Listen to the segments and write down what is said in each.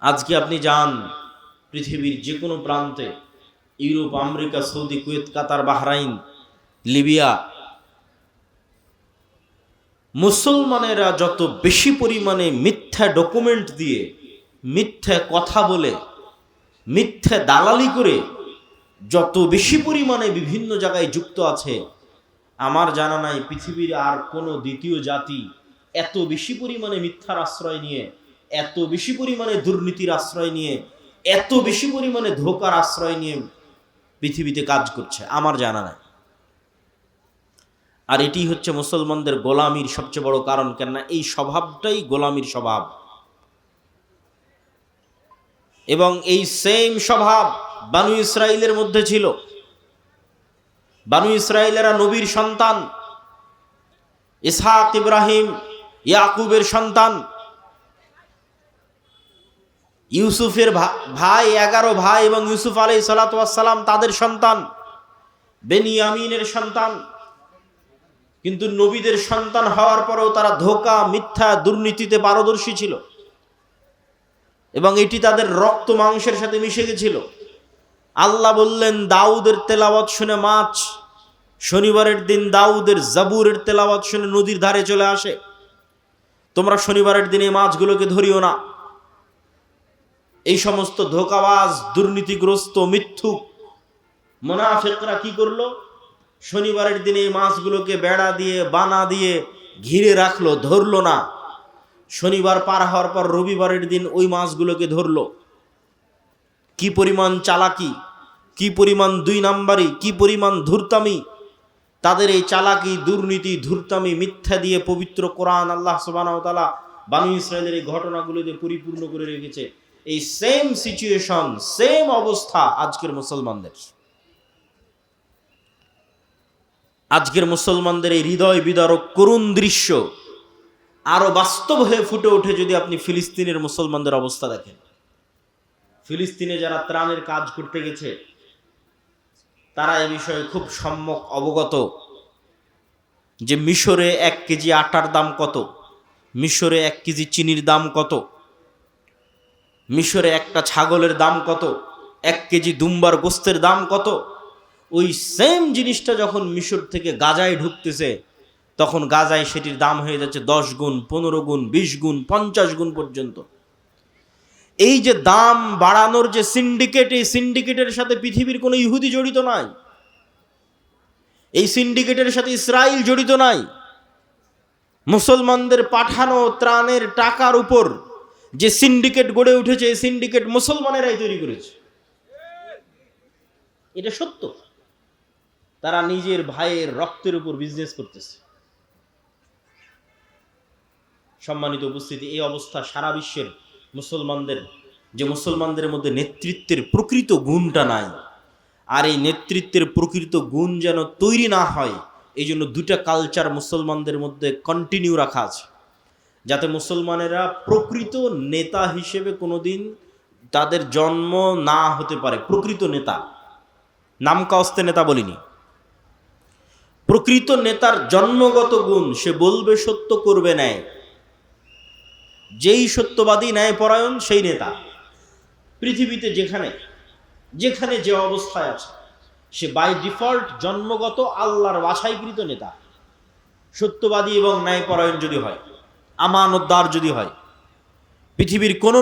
আজকে আপনি যান পৃথিবীর যে কোনো প্রান্তে, ইউরোপ, আমেরিকা, সৌদি, কুয়েত, কাতার, বাহরাইন, লিবিয়া, মুসলমানেরা যত বেশি পরিমাণে মিথ্যা ডকুমেন্ট দিয়ে, মিথ্যা কথা বলে, মিথ্যা দালালি করে যত বেশি পরিমাণে বিভিন্ন জায়গায় যুক্ত আছে, আমার জানা নাই পৃথিবীর আর কোনো দ্বিতীয় জাতি এত বেশি পরিমাণে মিথ্যার আশ্রয় নিয়ে, এত বেশি পরিমাণে দুর্নীতির আশ্রয় নিয়ে, এত বেশি পরিমাণে ধোঁকার আশ্রয় নিয়ে পৃথিবীতে কাজ করছে, আমার জানা নাই। আর এটি হচ্ছে মুসলমানদের গোলামির সবচেয়ে বড় কারণ। কেননা এই স্বভাবটাই গোলামির স্বভাব, এবং এই সেম স্বভাব বানু ইসরাইলের মধ্যে ছিল। বানু ইসরাইলেরা নবীর সন্তান, ইসহাক, ইব্রাহিম, ইয়াকুবের সন্তান, ইউসুফের ভাই, 11 ভাই, এবং ইউসুফ আলাইহিস সালাতু ওয়াস সালাম তাদের সন্তান, বেনিয়ামিনের সন্তান। কিন্তু নবীদের সন্তান হওয়ার পরেও তারা ধোঁকা, মিথ্যা, দুর্নীতিতে পারদর্শী ছিল, এবং এটি তাদের রক্ত মাংসের সাথে মিশে গেছিল। আল্লাহ বললেন, দাউদের তেলাওয়াত শুনে মাছ শনিবারের দিন দাউদের জাবুরের তেলাওয়াত শুনে নদীর ধারে চলে আসে, তোমরা শনিবারের দিনে মাছগুলোকে ধরিও না। এই সমস্ত ধোঁকাবাজ, দুর্নীতিগ্রস্ত, মিথ্যুক মুনাফিকরা কি করলো? শনিবারের দিনে এই মাছগুলোকে বেড়া দিয়ে, বানা দিয়ে ঘিরে রাখলো, ধরলো না। শনিবার পার হওয়ার পর রবিবারের দিন ওই মাছগুলোকে ধরলো। কি পরিমাণ চালাকি, কি পরিমাণ 2 নাম্বারি, কি পরিমাণ ধূর্তামি! তাদের এই চালাকি, দুর্নীতি, ধূর্তামি, মিথ্যা দিয়ে পবিত্র কোরআন আল্লাহ সুবহানাহু ওয়া তাআলা বানু ইসরাইলের এই ঘটনাগুলো দিয়ে পরিপূর্ণ করে রেখেছে। এই সেম সিচুয়েশন, সেম অবস্থা আজকের মুসলমানদের। আজকের মুসলমানদের এই হৃদয় বিদারক করুণ দৃশ্য আরো বাস্তব হয়ে ফুটে ওঠে যদি আপনি ফিলিস্তিনের মুসলমানদের অবস্থা দেখেন। ফিলিস্তিনে যারা ত্রাণের কাজ করতে গেছে, তারা এ বিষয়ে খুব সম্যক অবগত যে মিশরে 1 কেজি আটার দাম কত, মিশরে 1 কেজি চিনির দাম কত, মিশরে একটা ছাগলের দাম কত, 1 কেজি দুম্বার গোস্তের দাম কত। ওই সেম জিনিসটা যখন মিশর থেকে গাজায় ঢুকতেছে, তখন গাজায় সেটির দাম হয়ে যাচ্ছে 10 গুণ, 15 গুণ, 20 গুণ, 50 গুণ পর্যন্ত। এই যে দাম বাড়ানোর যে সিন্ডিকেট, এই সিন্ডিকেটের সাথে পৃথিবীর কোনো ইহুদি জড়িত নাই, এই সিন্ডিকেটের সাথে ইসরায়েল জড়িত নাই। মুসলমানদের পাঠানো ত্রাণের টাকার উপর যে সিন্ডিকেট গড়ে উঠেছে, এই সিন্ডিকেট মুসলমানেরাই তৈরি করেছে। এটা সত্য। তারা নিজের ভাইয়ের রক্তের উপর বিজনেস করতেছে। সম্মানিত উপস্থিতি, এই অবস্থা সারা বিশ্বের মুসলমানদের, যে মুসলমানদের মধ্যে নেতৃত্বের প্রকৃত গুণটা নাই, আর এই নেতৃত্বের প্রকৃত গুণ যেন তৈরি না হয়, এই জন্য 2টা কালচার মুসলমানদের মধ্যে কন্টিনিউ রাখা আছে, যাতে মুসলমানেরা প্রকৃত নেতা হিসেবে কোনোদিন তাদের জন্ম না হতে পারে। প্রকৃত নেতা, নামকাওস্তে নেতা বলিনি, প্রকৃত নেতার জন্মগত গুণ, সে বলবে সত্য, করবে ন্যায়। যেই সত্যবাদী, ন্যায়পরায়ণ, সেই নেতা। পৃথিবীতে যেখানে যেখানে যে অবস্থায় আছে, সে বাই ডিফল্ট জন্মগত আল্লাহর বাছাইকৃত নেতা। সত্যবাদী এবং ন্যায়পরায়ণ যদি হয়, আমানতদার যদি হয়। পৃথিবীর কোন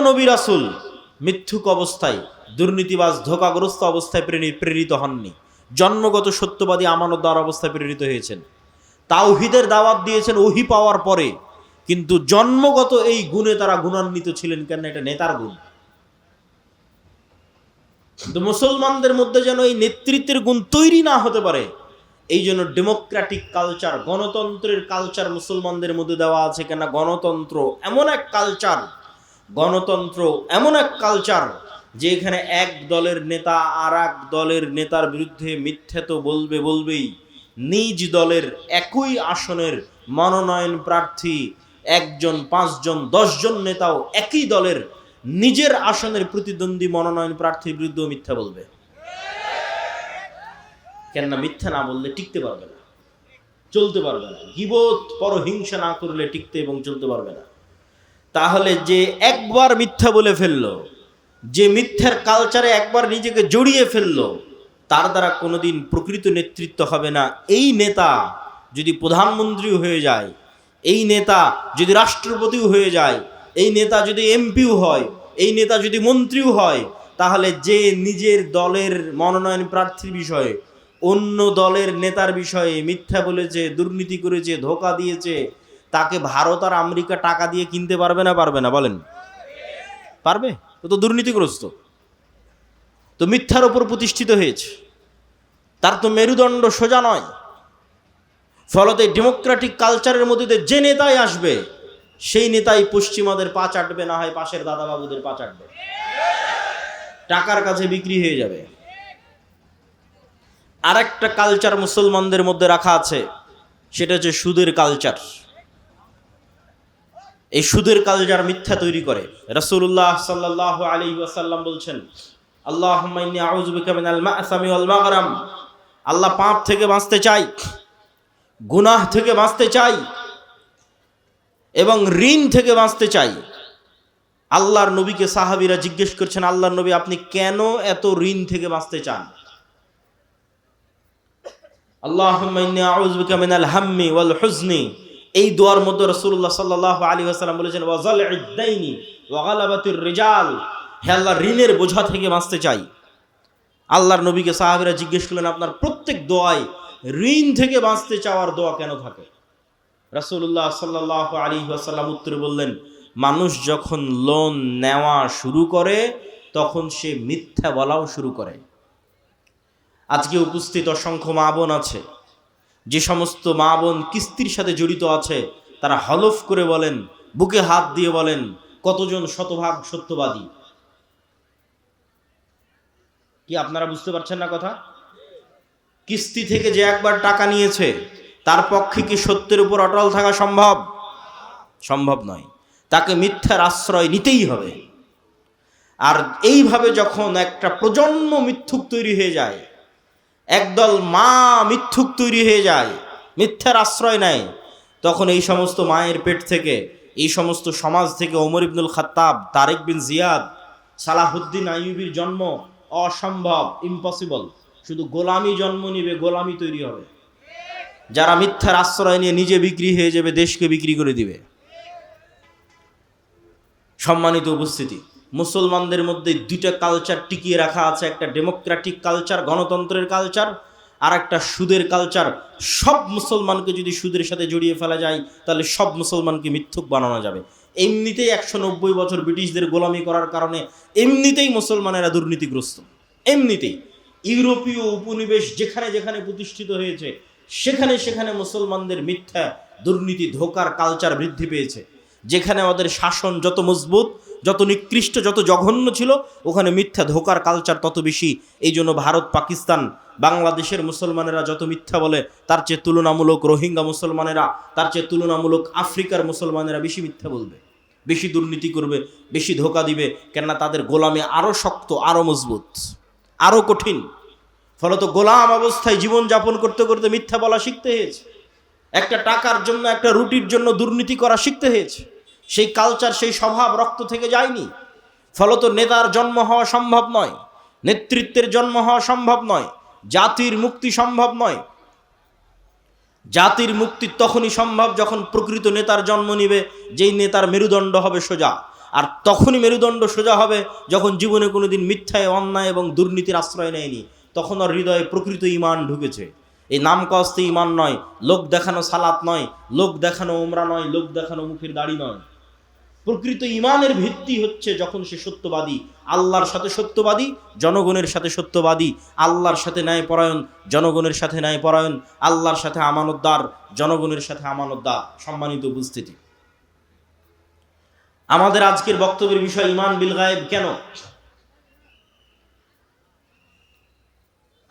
নবী রাসূল মিথ্যুক অবস্থায়, দুর্নীতিবাজ, ধোঁকাগ্রস্ত অবস্থায় প্রেরিত হননি। জন্মগত সত্যবাদী, আমানতদার অবস্থায় প্রেরিত হয়েছেন। তাওহীদের দাওয়াত দিয়েছেন ওহী পাওয়ার পরে, কিন্তু জন্মগত এই গুণে তারা গুণান্বিত ছিলেন। কেন? এটা নেতার গুণ। কিন্তু মুসলমানদের মধ্যে যেন এই নেতৃত্বের গুণ তৈরি না হতে পারে, এই জন্য ডেমোক্রেটিক কালচার, গণতন্ত্রের কালচার মুসলমানদের মধ্যে দেওয়া আছে। কেন? গণতন্ত্র এমন এক কালচার যে এখানে এক দলের নেতা আর এক দলের নেতার বিরুদ্ধে মিথ্যা তো বলবেই। নিজ দলের একই আসনের মনোনয়ন প্রার্থী 1 জন, 5 জন, 10 জন নেতাও একই দলের নিজের আসনের প্রতিদ্বন্দ্বী মনোনয়ন প্রার্থীর বিরুদ্ধে মিথ্যা বলবে। কেননা মিথ্যা না বললে টিকতে পারবে না, চলতে পারবে না। গীবত, পরহিংসা না করলে টিকতে এবং চলতে পারবে না। তাহলে যে একবার মিথ্যা বলে ফেললো, যে মিথ্যার কালচারে একবার নিজেকে জড়িয়ে ফেললো, তার দ্বারা কোনোদিন প্রকৃত নেতৃত্ব হবে না। এই নেতা যদি প্রধানমন্ত্রী হয়ে যায়, এই নেতা যদি রাষ্ট্রপতিও হয়ে যায়, এই নেতা যদি এমপিও হয়, এই নেতা যদি মন্ত্রীও হয়, তাহলে যে নিজের দলের মনোনয়ন প্রার্থীর বিষয়ে অন্য দলের নেতার বিষয়ে মিথ্যা বলেছে, দুর্নীতি করেছে, ধোঁকা দিয়েছে, তাকে ভারত আর আমেরিকা টাকা দিয়ে কিনতে পারবে না? পারবে না? বলেন, পারবে? তো দুর্নীতিগ্রস্ত, তো মিথ্যার ওপর প্রতিষ্ঠিত হয়েছে, তার তো মেরুদণ্ড সোজা নয়। ফলত ডেমোক্রেটিক কালচারের মধ্যে যে নেতাই আসবে, সেই নেতাই পশ্চিমাদের পা চাটবে, না হয় পাশের দাদাবাবুদের পা চাটবে, টাকার কাছে বিক্রি হয়ে যাবে। আর একটা কালচার মুসলমানদের মধ্যে রাখা আছে, সেটা হচ্ছে সুদের কালচার। এই সুদের কালচার মিথ্যা তৈরি করে। রাসূলুল্লাহ সাল্লাল্লাহু আলাইহি ওয়াসাল্লাম বলছেন, আল্লাহুম্মা ইন্নী আউযু বিকা মিনাল মা'সামি ওয়াল মাগরাম, আল্লাহ পাপ থেকে বাঁচতে চাই, গুনাহ থেকে বাঁচতে চাই এবং ঋণ থেকে বাঁচতে চাই। আল্লাহর নবীকে সাহাবীরা জিজ্ঞেস করছেন, আল্লাহর নবী আপনি কেন এত ঋণ থেকে বাঁচতে চান? আল্লাহুম্মা ইন্নী আউযু বিকা মিনাল হাম্মি ওয়াল হুজনি, এই দোয়ার মধ্যে রাসূলুল্লাহ সাল্লাল্লাহু আলাইহি ওয়াসাল্লাম বলেছেন ওয়া যাল'ইদ দাইনি ওয়া গালাবাতির রিজাল, হে আল্লাহ ঋণের বোঝা থেকে বাঁচতে চাই। আল্লাহর নবীকে সাহাবীরা জিজ্ঞেস করলেন, আপনার প্রত্যেক দোয়ায় ঋণ থেকে বাঁচতে চাওয়ার দোয়া কেন থাকে? রাসূলুল্লাহ সাল্লাল্লাহু আলাইহি ওয়াসাল্লাম উত্তরে বললেন, মানুষ যখন লোন নেওয়া শুরু করে তখন সে মিথ্যা বলাও শুরু করে। আজকে উপস্থিত অসংখ্য মা বোন আছে, যে সমস্ত মা বোন কিস্তির সাথে জড়িত আছে, তারা হলফ করে বলেন, বুকে হাত দিয়ে বলেন, কতজন শতভাগ সত্যবাদী? কি আপনারা বুঝতে পারছেন না কথা? কিস্তি থেকে যে একবার টাকা নিয়েছে, তার পক্ষে কি সত্যের উপর অটল থাকা সম্ভব? সম্ভব নয়। তাকে মিথ্যার আশ্রয় নিতেই হবে। আর এইভাবে যখন একটা প্রজন্ম মিথ্যুক তৈরি হয়ে যায়, একদল মা মিথ্যুক তৈরি হয়ে যায়, মিথ্যার আশ্রয় নেয়, তখন এই সমস্ত মায়ের পেট থেকে, এই সমস্ত সমাজ থেকে ওমর ইবনুল খাত্তাব, তারেক বিন জিয়াদ, সালাহুদ্দিন আইয়ুবীর জন্ম অসম্ভব, ইম্পসিবল। শুধু গোলামি জন্ম নিবে, গোলামি তৈরি হবে। যারা মিথ্যার আশ্রয় নিয়ে নিজে বিক্রি হয়ে যাবে, দেশকে বিক্রি করে দিবে। সম্মানিত উপস্থিতি, মুসলমানদের মধ্যে দুইটা কালচার টিকিয়ে রাখা আছে, একটা ডেমোক্রেটিক কালচার, গণতন্ত্রের কালচার, আর একটা সুদের কালচার। সব মুসলমানকে যদি সুদের সাথে জড়িয়ে ফেলা যায়, তাহলে সব মুসলমানকে মিথ্যুক বানানো যাবে। এমনিতেই 190 বছর ব্রিটিশদের গোলামি করার কারণে এমনিতেই মুসলমানেরা দুর্নীতিগ্রস্ত। এমনিতেই ইউরোপীয় উপনিবেশ যেখানে যেখানে প্রতিষ্ঠিত হয়েছে, সেখানে সেখানে মুসলমানদের মিথ্যা, দুর্নীতি, ধোঁকার কালচার বৃদ্ধি পেয়েছে। যেখানে আমাদের শাসন যত মজবুত, যত নিকৃষ্ট, যত জঘন্য ছিল, ওখানে মিথ্যা ধোঁকার কালচার তত বেশি। এই জন্য ভারত, পাকিস্তান, বাংলাদেশের মুসলমানেরা যত মিথ্যা বলে, তার চেয়ে তুলনামূলক রোহিঙ্গা মুসলমানেরা, তার চেয়ে তুলনামূলক আফ্রিকার মুসলমানেরা বেশি মিথ্যা বলবে, বেশি দুর্নীতি করবে, বেশি ধোঁকা দিবে। কেননা তাদের গোলামি আরও শক্ত, আরও মজবুত, আরও কঠিন। ফলত গোলাম অবস্থায় জীবনযাপন করতে করতে মিথ্যা বলা শিখতে হয়েছে। একটা টাকার জন্য, একটা রুটির জন্য দুর্নীতি করা শিখতে হয়েছে। সেই কালচার, সেই স্বভাব রক্ত থেকে যায়নি। ফলত নেতার জন্ম হওয়া সম্ভব নয়, নেতৃত্বের জন্ম হওয়া সম্ভব নয়, জাতির মুক্তি সম্ভব নয়। জাতির মুক্তি তখনই সম্ভব যখন প্রকৃত নেতার জন্ম নিবে, যেই নেতার মেরুদণ্ড হবে সোজা। আর তখনই মেরুদণ্ড সোজা হবে যখন জীবনে কোনোদিন মিথ্যায়, অন্যায় এবং দুর্নীতির আশ্রয় নেয়নি। তখন ওর হৃদয়ে প্রকৃত ঈমান ঢুকেছে। এই নাম কস্তে ঈমান নয়, লোক দেখানো সালাত নয়, লোক দেখানো উমরা নয়, লোক দেখানো মুখের দাড়ি নয়। প্রকৃত ঈমানের ভিত্তি হচ্ছে যখন সে সত্যবাদী, আল্লাহর সাথে সত্যবাদী, জনগণের সাথে সত্যবাদী, আল্লাহর সাথে ন্যায়পরায়ণ, জনগণের সাথে ন্যায়পরায়ণ, আল্লাহর সাথে আমানতদার, জনগণের সাথে আমানতদার। সম্মানিত উপস্থিতি, আমাদের আজকের বক্তব্যের বিষয় ঈমান বিল গায়েব। কেন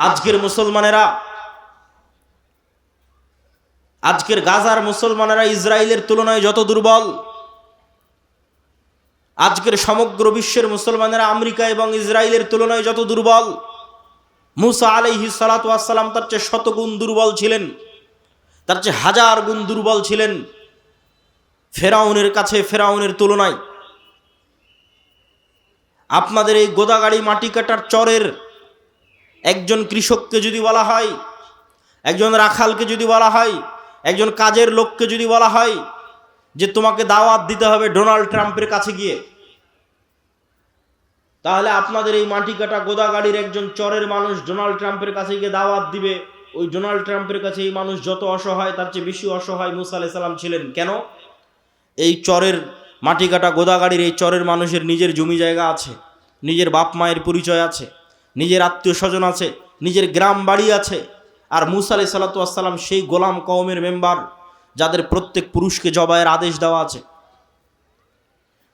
আজকের মুসলমানেরা, আজকের গাজার মুসলমানেরা ইসরায়েলের তুলনায় যত দুর্বল, আজকের সমগ্র বিশ্বের মুসলমানেরা আমেরিকা এবং ইসরায়েলের তুলনায় যত দুর্বল, মুসা আলাইহিস সালাতু ওয়াস সালাম তার চেয়ে 100 গুণ দুর্বল ছিলেন, তার চেয়ে 1000 গুণ দুর্বল ছিলেন। ফেরাউনের কাছে, ফেরাউনের তুলনায় আপনাদের এই গোদাগাড়ি মাটি কাটার চরের একজন কৃষককে যদি বলা হয়, একজন রাখালকে যদি বলা হয়, একজন কাজের লোককে যদি বলা হয় যে তোমাকে দাওয়াত দিতে হবে ডোনাল্ড ট্রাম্পের কাছে গিয়ে, তাহলে আপনাদের এই মাটি কাটা গোদাগাড়ির একজন চরের মানুষ ডোনাল্ড ট্রাম্পের কাছে গিয়ে দাওয়াত দিবে। ওই ডোনাল্ড ট্রাম্পের কাছে এই মানুষ যত অসহায় তার চেয়ে বেশি অসহায় মুসা আলাইহিস সালাম ছিলেন। কেন? এই চরের মাটি কাটা গোদাগাড়ির এই চরের মানুষের নিজের জমি জায়গা আছে, নিজের বাপ মায়ের পরিচয় আছে, নিজের আত্মীয় স্বজন আছে, নিজের গ্রাম বাড়ি আছে। আর মুসা আলাইহিস সালাম সেই গোলাম কওমের মেম্বার, যাদের প্রত্যেক পুরুষকে জবাইয়ের আদেশ দেওয়া আছে,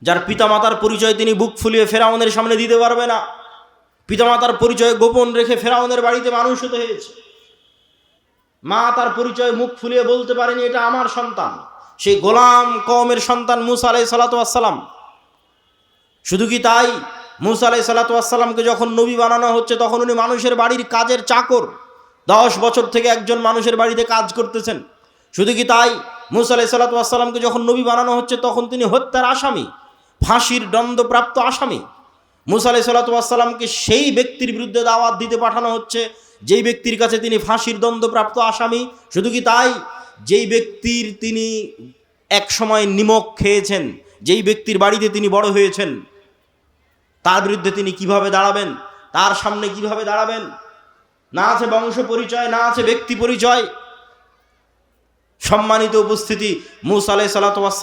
যার পিতামাতার পরিচয় তিনি বুক ফুলিয়ে ফেরাউনের সামনে দিতে পারবে না, পিতামাতার পরিচয় গোপন রেখে ফেরাউনের বাড়িতে মানুষ হতে হয়েছে। মা তার পরিচয় মুখ ফুলিয়ে বলতে পারেনি এটা আমার সন্তান। সেই গোলাম কওমের সন্তান মুসা আলাইহিস সালাম। শুধু কি তাই, মুসা আলাইহিস সালামকে যখন নবী বানানো হচ্ছে তখন উনি মানুষের বাড়ির কাজের চাকর, 10 বছর থেকে একজন মানুষের বাড়িতে কাজ করতেছেন। শুধু কি তাই, মুসা আলাইহিস সালামকে যখন নবী বানানো হচ্ছে তখন তিনি হত্যার আসামি, ফাঁসির দণ্ডপ্রাপ্ত আসামি। মুসা আলাইহিস সালামকে সেই ব্যক্তির বিরুদ্ধে দাওয়াত দিতে পাঠানো হচ্ছে যেই ব্যক্তির কাছে তিনি ফাঁসির দণ্ডপ্রাপ্ত আসামি। শুধু কি তাই, যেই ব্যক্তির তিনি এক সময় নিমক খেয়েছেন, যেই ব্যক্তির বাড়িতে তিনি বড় হয়েছেন, তার বিরুদ্ধে তিনি কিভাবে দাঁড়াবেন, তার সামনে কিভাবে দাঁড়াবেন? না আছে বংশ পরিচয়, না আছে ব্যক্তি পরিচয়। সম্মানিত উপস্থিতি, মুসা আলাইহিস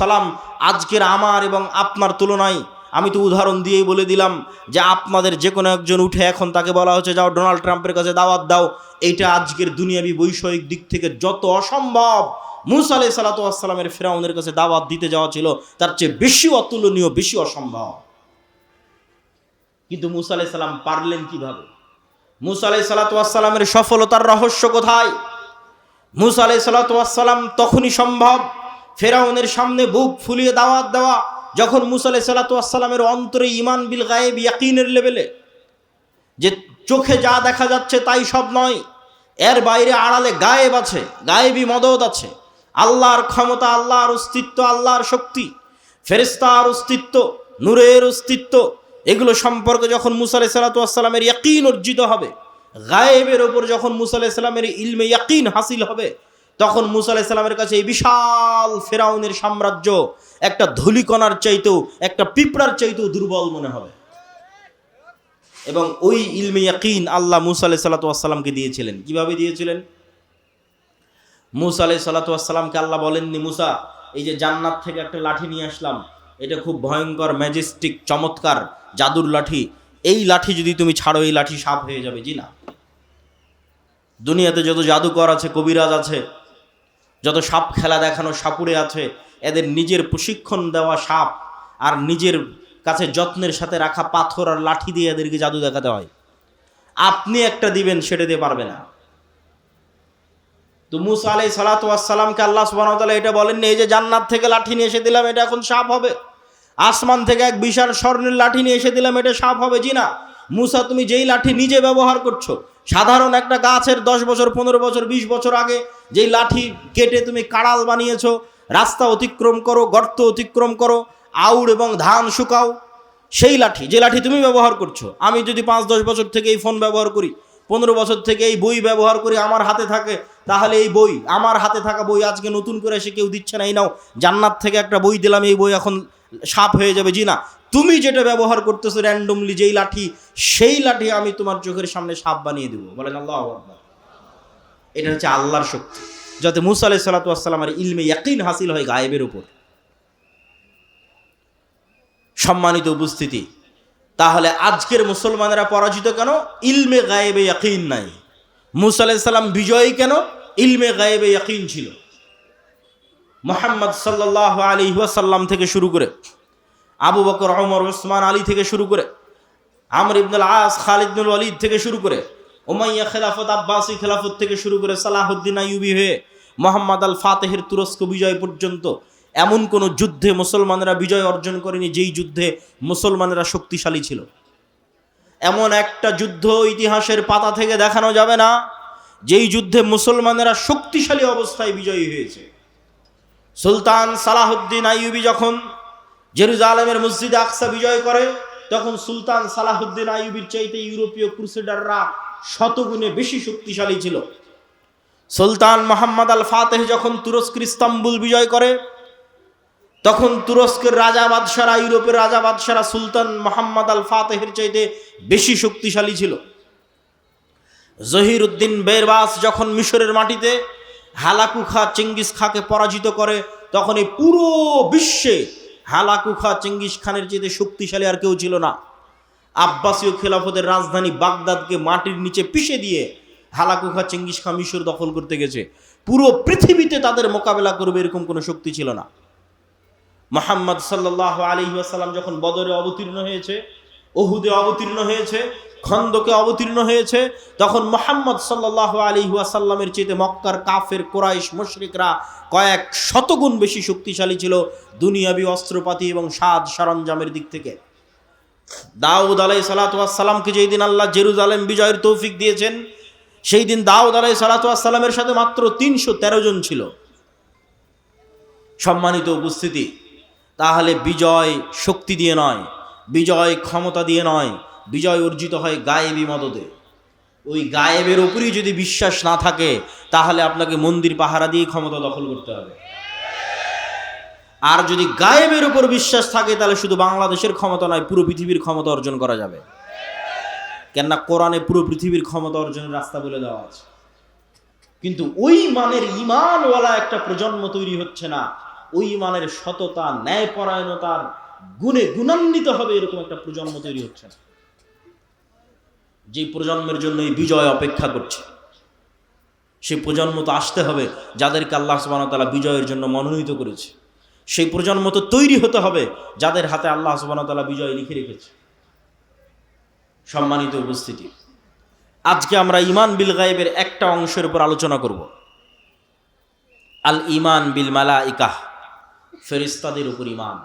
সালাম আজকের আমার এবং আপনার তুলনায়, আমি তো উদাহরণ দিয়েই বলে দিলাম যে আপনাদের যে কোনো একজন উঠে এখন তাকে বলা হচ্ছে যাও ডোনাল্ড ট্রাম্পের কাছে দাওয়াত দাও, এইটা আজকের দুনিয়াবি বৈষয়িক দিক থেকে যত অসম্ভব, মুসা আলাইহিস সালামের ফেরাউনের কাছে দাওয়াত দিতে যাওয়া ছিল তার চেয়ে বেশি অতুলনীয়, বেশি অসম্ভব। কিন্তু মুসা আলাইহিস সালাম পারলেন কিভাবে? মুসা আলাইহিস সালামের সফলতার রহস্য কোথায়? মুসা আলাইহিস সালাম তখনই সম্ভব ফেরাউনের সামনে বুক ফুলিয়ে দাওয়াত দেওয়া যখন মুসা আলাইহিস সালামের অন্তরে ঈমান বিল গায়েব, ইয়াকিনের লেভেলে, যে চোখে যা দেখা যাচ্ছে তাই সব নয়, এর বাইরে আড়ালে গায়েব আছে, গায়েবী মদদ আছে, আল্লাহর ক্ষমতা, আল্লাহর অস্তিত্ব, আল্লাহর শক্তি, ফেরেশতার অস্তিত্ব, নূরের অস্তিত্ব, এগুলো সম্পর্কে যখন মুসা আলাইহিস সালামের ইয়াকিন অর্জিত হবে, গায়েবের ওপর যখন মুসা আলাইহিস সালামের ইলমে ইয়াকিন হাসিল হবে, তখন মুসা আলাইহিস সালামের কাছে এই বিশাল ফেরাউনের সাম্রাজ্য একটা ধূলিকণার চাইতেও, একটা পিঁপড়ার চাইতেও দুর্বল মনে হবে। এবং ওই ইলমে ইয়াকিন আল্লাহ মুসা আলাইহিস সালামকে দিয়েছিলেন। কিভাবে দিয়েছিলেন? মুসা আলাইহিস সালামকে আল্লাহ বলেননি, মুসা এই যে জান্নাত থেকে একটা লাঠি নিয়ে আসলাম, এটা খুব ভয়ঙ্কর, ম্যাজেস্টিক, চমৎকার জাদুর লাঠি, এই লাঠি যদি তুমি ছাড়ো এই লাঠি সাপ হয়ে যাবে। জি না, দুনিয়াতে যত জাদুকর আছে, কবিরাজ আছে, যত সাপ খেলা দেখানো সাপুড়ে আছে, এদের নিজের প্রশিক্ষণ দেওয়া সাপ আর নিজের কাছে যত্নের সাথে রাখা পাথর আর লাঠি দিয়ে এদেরকে জাদু দেখাতে হয়। আপনি একটা দিবেন, সেটা দিয়ে পারবে না। তো মুসা আলাইহিস সালামকে আল্লাহ সুবহানাহু ওয়া তাআলা এটা বলেননি এই যে জান্নাত থেকে লাঠি নিয়ে এসে দিলাম এটা এখন সাপ হবে, আসমান থেকে এক বিশাল স্বর্ণের লাঠি নিয়ে এসে দিলাম এটা সাপ হবে। জি না, মুসা তুমি যেই লাঠি নিজে ব্যবহার করছো, সাধারণ একটা গাছের 10 বছর, 15 বছর, 20 বছর আগে যেই লাঠি কেটে তুমি কাড়াল বানিয়েছো, রাস্তা অতিক্রম করো, গর্ত অতিক্রম করো, আউড় এবং ধান শুকাও, সেই লাঠি, যে লাঠি তুমি ব্যবহার করছো, আমি যদি 5-10 বছর থেকে এই ফোন ব্যবহার করি, 15 বছর থেকে এই বই ব্যবহার করি, আমার হাতে থাকে, তাহলে এই বই, আমার হাতে থাকা বই আজকে নতুন করে এসে কেউ দিচ্ছে না, এই নাও জান্নাত থেকে একটা বই দিলাম, এই বই এখন সাপ হয়ে যাবে। জি না, তুমি যেটা ব্যবহার করতেছো র্যান্ডমলি যেই লাঠি, সেই লাঠি আমি তোমার চোখের সামনে সাপ বানিয়ে দেবো। বলেন আল্লাহু আকবার। এটা হচ্ছে আল্লাহর শক্তি, যাতে মুসা আলাইহিস সালামের ইলমে ইয়াকিন হাসিল হয় গায়েবের উপর। সম্মানিত উপস্থিতি, তাহলে আজকের মুসলমানেরা পরাজিত কেন? ইলমে গায়েবে ইয়াকিন নাই। মুসা আলাইহিস সালাম বিজয়ী কেন? ইলমে গায়েবে ইয়াকিন ছিল। মুহাম্মদ সাল্লাল্লাহু আলাইহি ওয়াসাল্লাম থেকে শুরু করে, আবু বকর, ওমর, ওসমান, আলী থেকে শুরু করে, আমর ইবনুল আস, খালিদ ইবনুল ওয়ালিদ থেকে শুরু করে, উমাইয়া খেলাফত, আব্বাসী খেলাফত থেকে শুরু করে সালাহুদ্দিন আইয়ুবী হয়ে মোহাম্মদ আল ফাতেহের তুরস্ক বিজয় পর্যন্ত এমন কোন যুদ্ধে মুসলমানেরা বিজয় অর্জন করেনি যেই যুদ্ধে মুসলমানেরা শক্তিশালী ছিল। এমন একটা যুদ্ধ ইতিহাসের পাতা থেকে দেখানো যাবে না যেই যুদ্ধে মুসলমানেরা শক্তিশালী অবস্থায় বিজয়ী হয়েছে। সুলতান সালাহুদ্দিন আইয়ুবী যখন জেরুজালেমের মসজিদে আকসা বিজয় করে, তখন সুলতান সালাহুদ্দিন আইয়ুবীর চাইতে ইউরোপীয় ক্রুসেডাররা শতগুণে বেশি শক্তিশালী ছিল। সুলতান মোহাম্মদ আল ফাতেহ যখন তুরস্কের ইস্তাম্বুল বিজয় করে, তখন তুরস্কের রাজা বাদশারা, ইউরোপের রাজা বাদশারা সুলতান মোহাম্মদ আল ফাতেহের চাইতে বেশি শক্তিশালী ছিল। জহির উদ্দিন বেরবাস যখন মিশরের মাটিতে হালাকু খা চেঙ্গিস খাকে পরাজিত করে, তখন এই পুরো বিশ্বে হালাকু খা চেঙ্গিস খানের চাইতে শক্তিশালী আর কেউ ছিল না। আব্বাসীয় খেলাফতের রাজধানী বাগদাদকে মাটির নিচে পিষে দিয়ে হালাকু খা চেঙ্গিস খা মিশর দখল করতে গেছে। পুরো পৃথিবীতে তাদের মোকাবেলা করবে এরকম কোনো শক্তি ছিল না। মুহাম্মদ সাল্লাল্লাহু আলাইহি ওয়াসাল্লাম যখন বদরে অবতীর্ণ হয়েছে, উহুদে অবতীর্ণ হয়েছে, খন্দকে অবতীর্ণ হয়েছে, তখন মুহাম্মদ সাল্লাল্লাহু আলাইহি ওয়াসাল্লামের চেয়ে মক্কার কাফের কুরাইশ মুশরিকরা কয়েক শতগুণ বেশি শক্তিশালী ছিল দুনিয়াবি অস্ত্রপাতি এবং সাজ সরঞ্জামের দিক থেকে। দাউদ আলাইহিস সালাতু ওয়াস সালামকে যেই দিন আল্লাহ জেরুজালেম বিজয়ের তৌফিক দিয়েছেন, সেই দিন দাউদ আলাইহিস সালাতু ওয়াস সালামের সাথে মাত্র 313 জন ছিল। সম্মানিত উপস্থিতি, তাহলে বিজয় শক্তি দিয়ে নয়, বিজয় ক্ষমতা দিয়ে নয়, বিজয় অর্জিত হয় গায়েবী মদদে। ওই গায়েবের উপরই যদি বিশ্বাস না থাকে, তাহলে আপনাকে মন্দির পাহারা দিয়ে ক্ষমতা দখল করতে হবে। আর যদি গায়েবের উপর বিশ্বাস থাকে, তাহলে শুধু বাংলাদেশের ক্ষমতা নয়, পুরো পৃথিবীর ক্ষমতা অর্জন করা যাবে। কেননা কোরআনে পুরো পৃথিবীর ক্ষমতা অর্জনের রাস্তা বলে দেওয়া আছে। কিন্তু ওই মানের ঈমানওয়ালা একটা প্রজন্ম তৈরি হচ্ছে না, ওই মানের সততা, ন্যায়পরায়ণতার গুণে গুণান্বিত হবে এরকম একটা প্রজন্ম তৈরি হচ্ছে না, যে প্রজন্মের জন্য এই বিজয় অপেক্ষা করছে। সেই প্রজন্ম তো আসতে হবে যাদেরকে আল্লাহ সুবহানাহু ওয়া তাআলা বিজয়ের জন্য মনোনীত করেছে। সেই প্রজন্ম তো তৈরি হতে হবে যাদের হাতে আল্লাহ সুবহানাহু ওয়া তাআলা বিজয় লিখে রেখেছে। সম্মানিত উপস্থিতি, আজকে আমরা ঈমান বিল গায়বের একটা অংশের উপর আলোচনা করব। আল ঈমান বিল মালাইকাহ, ফেরেশতাদের উপর ঈমান।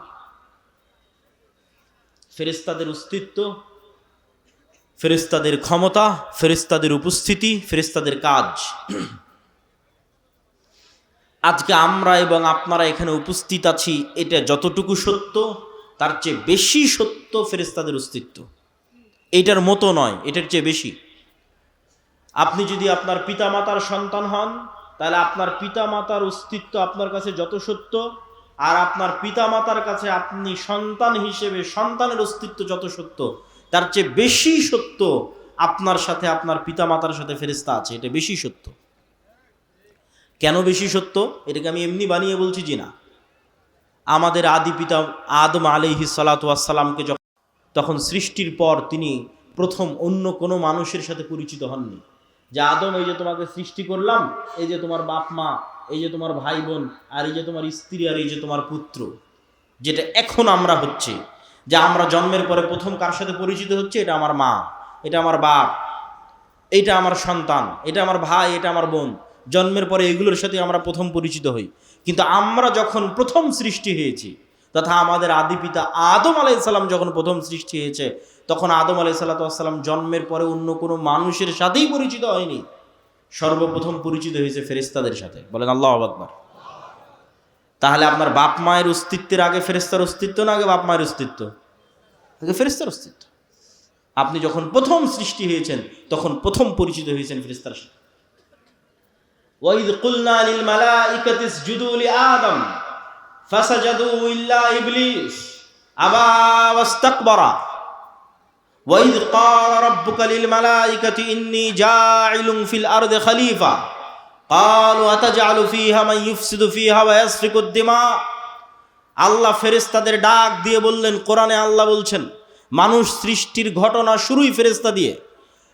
ফেরেশতাদের অস্তিত্ব, ফেরেশতাদের ক্ষমতা, ফেরেশতাদের উপস্থিতি, ফেরেশতাদের কাজ। আজকে আমরা এবং আপনারা এখানে উপস্থিত আছি, এটা যতটুকু সত্য তার চেয়ে বেশি সত্য ফেরেশতাদের অস্তিত্ব। এটার মতো নয়, এটার চেয়ে বেশি। আপনি যদি আপনার পিতামাতার সন্তান হন, তাহলে আপনার পিতামাতার অস্তিত্ব আপনার কাছে যত সত্য, আর আপনার পিতামাতার কাছে আপনি সন্তান হিসেবে সন্তানের অস্তিত্ব যত সত্য, তার চেয়ে বেশি সত্য আপনার সাথে আপনার পিতামাতার সাথে ফেরেশতা আছে। এটা বেশি সত্য। কেন বেশি সত্য? এটাকে আমি এমনি বানিয়ে বলছি জি না। আমাদের আদি পিতা আদম আলাইহিস সালাতু ওয়াস সালামকে তখন সৃষ্টির পর তিনি প্রথম অন্য কোনো মানুষের সাথে পরিচিত হননি। যে আদম, এই যে তোমাকে সৃষ্টি করলাম, এই যে তোমার বাপ মা, এই যে তোমার ভাই বোন, আর এই যে তোমার স্ত্রী, আর এই যে তোমার পুত্র, যেটা এখন আমরা হচ্ছে, যে আমরা জন্মের পরে প্রথম কার সাথে পরিচিত হচ্ছে, এটা আমার মা, এটা আমার বাপ, এটা আমার সন্তান, এটা আমার ভাই, এটা আমার বোন। জন্মের পরে এগুলোর সাথে আমরা প্রথম পরিচিত হই। কিন্তু আমরা যখন প্রথম সৃষ্টি হয়েছি, তথা আমাদের আদি পিতা আদম আলাইহিস সালাম যখন প্রথম সৃষ্টি হয়েছে, তখন আদম আলাইহিস সালাম জন্মের পরে অন্য কোনো মানুষের সাথেই পরিচিত হয়নি। সর্বপ্রথম পরিচিত হয়েছে ফেরেশতাদের সাথে। বলেন আল্লাহু আকবার। তাহলে আপনার বাপ মায়ের অস্তিত্বের আগে ফেরেশতার অস্তিত্ব না আগে বাপ মায়ের অস্তিত্ব? আগে ফেরেশতার অস্তিত্ব। আপনি যখন প্রথম সৃষ্টি হয়েছেন, তখন প্রথম পরিচিত হয়েছেন ফেরেশতার সাথে। ওয়াইদ কুলনা লিল মালাইকাতি ইসজুদু লিআদম ফাসাজাদু ইল্লা ইবলিস আবা ওয়াস্তাকবারা ওয়াইদ ক্বালা রাব্বুকা লিল মালাইকাতি ইন্নী জাইলুন ফিল আরদি খলিফা ক্বালু আতাজআলু ফিহা মান ইউফসিদু ফিহা ওয়া ইয়াসফিকুদ দিমা। আল্লাহ ফেরেশতাদের ডাক দিয়ে বললেন, কোরআনে আল্লাহ বলছেন, মানুষ সৃষ্টির ঘটনা শুরুই ফেরেশতা দিয়ে।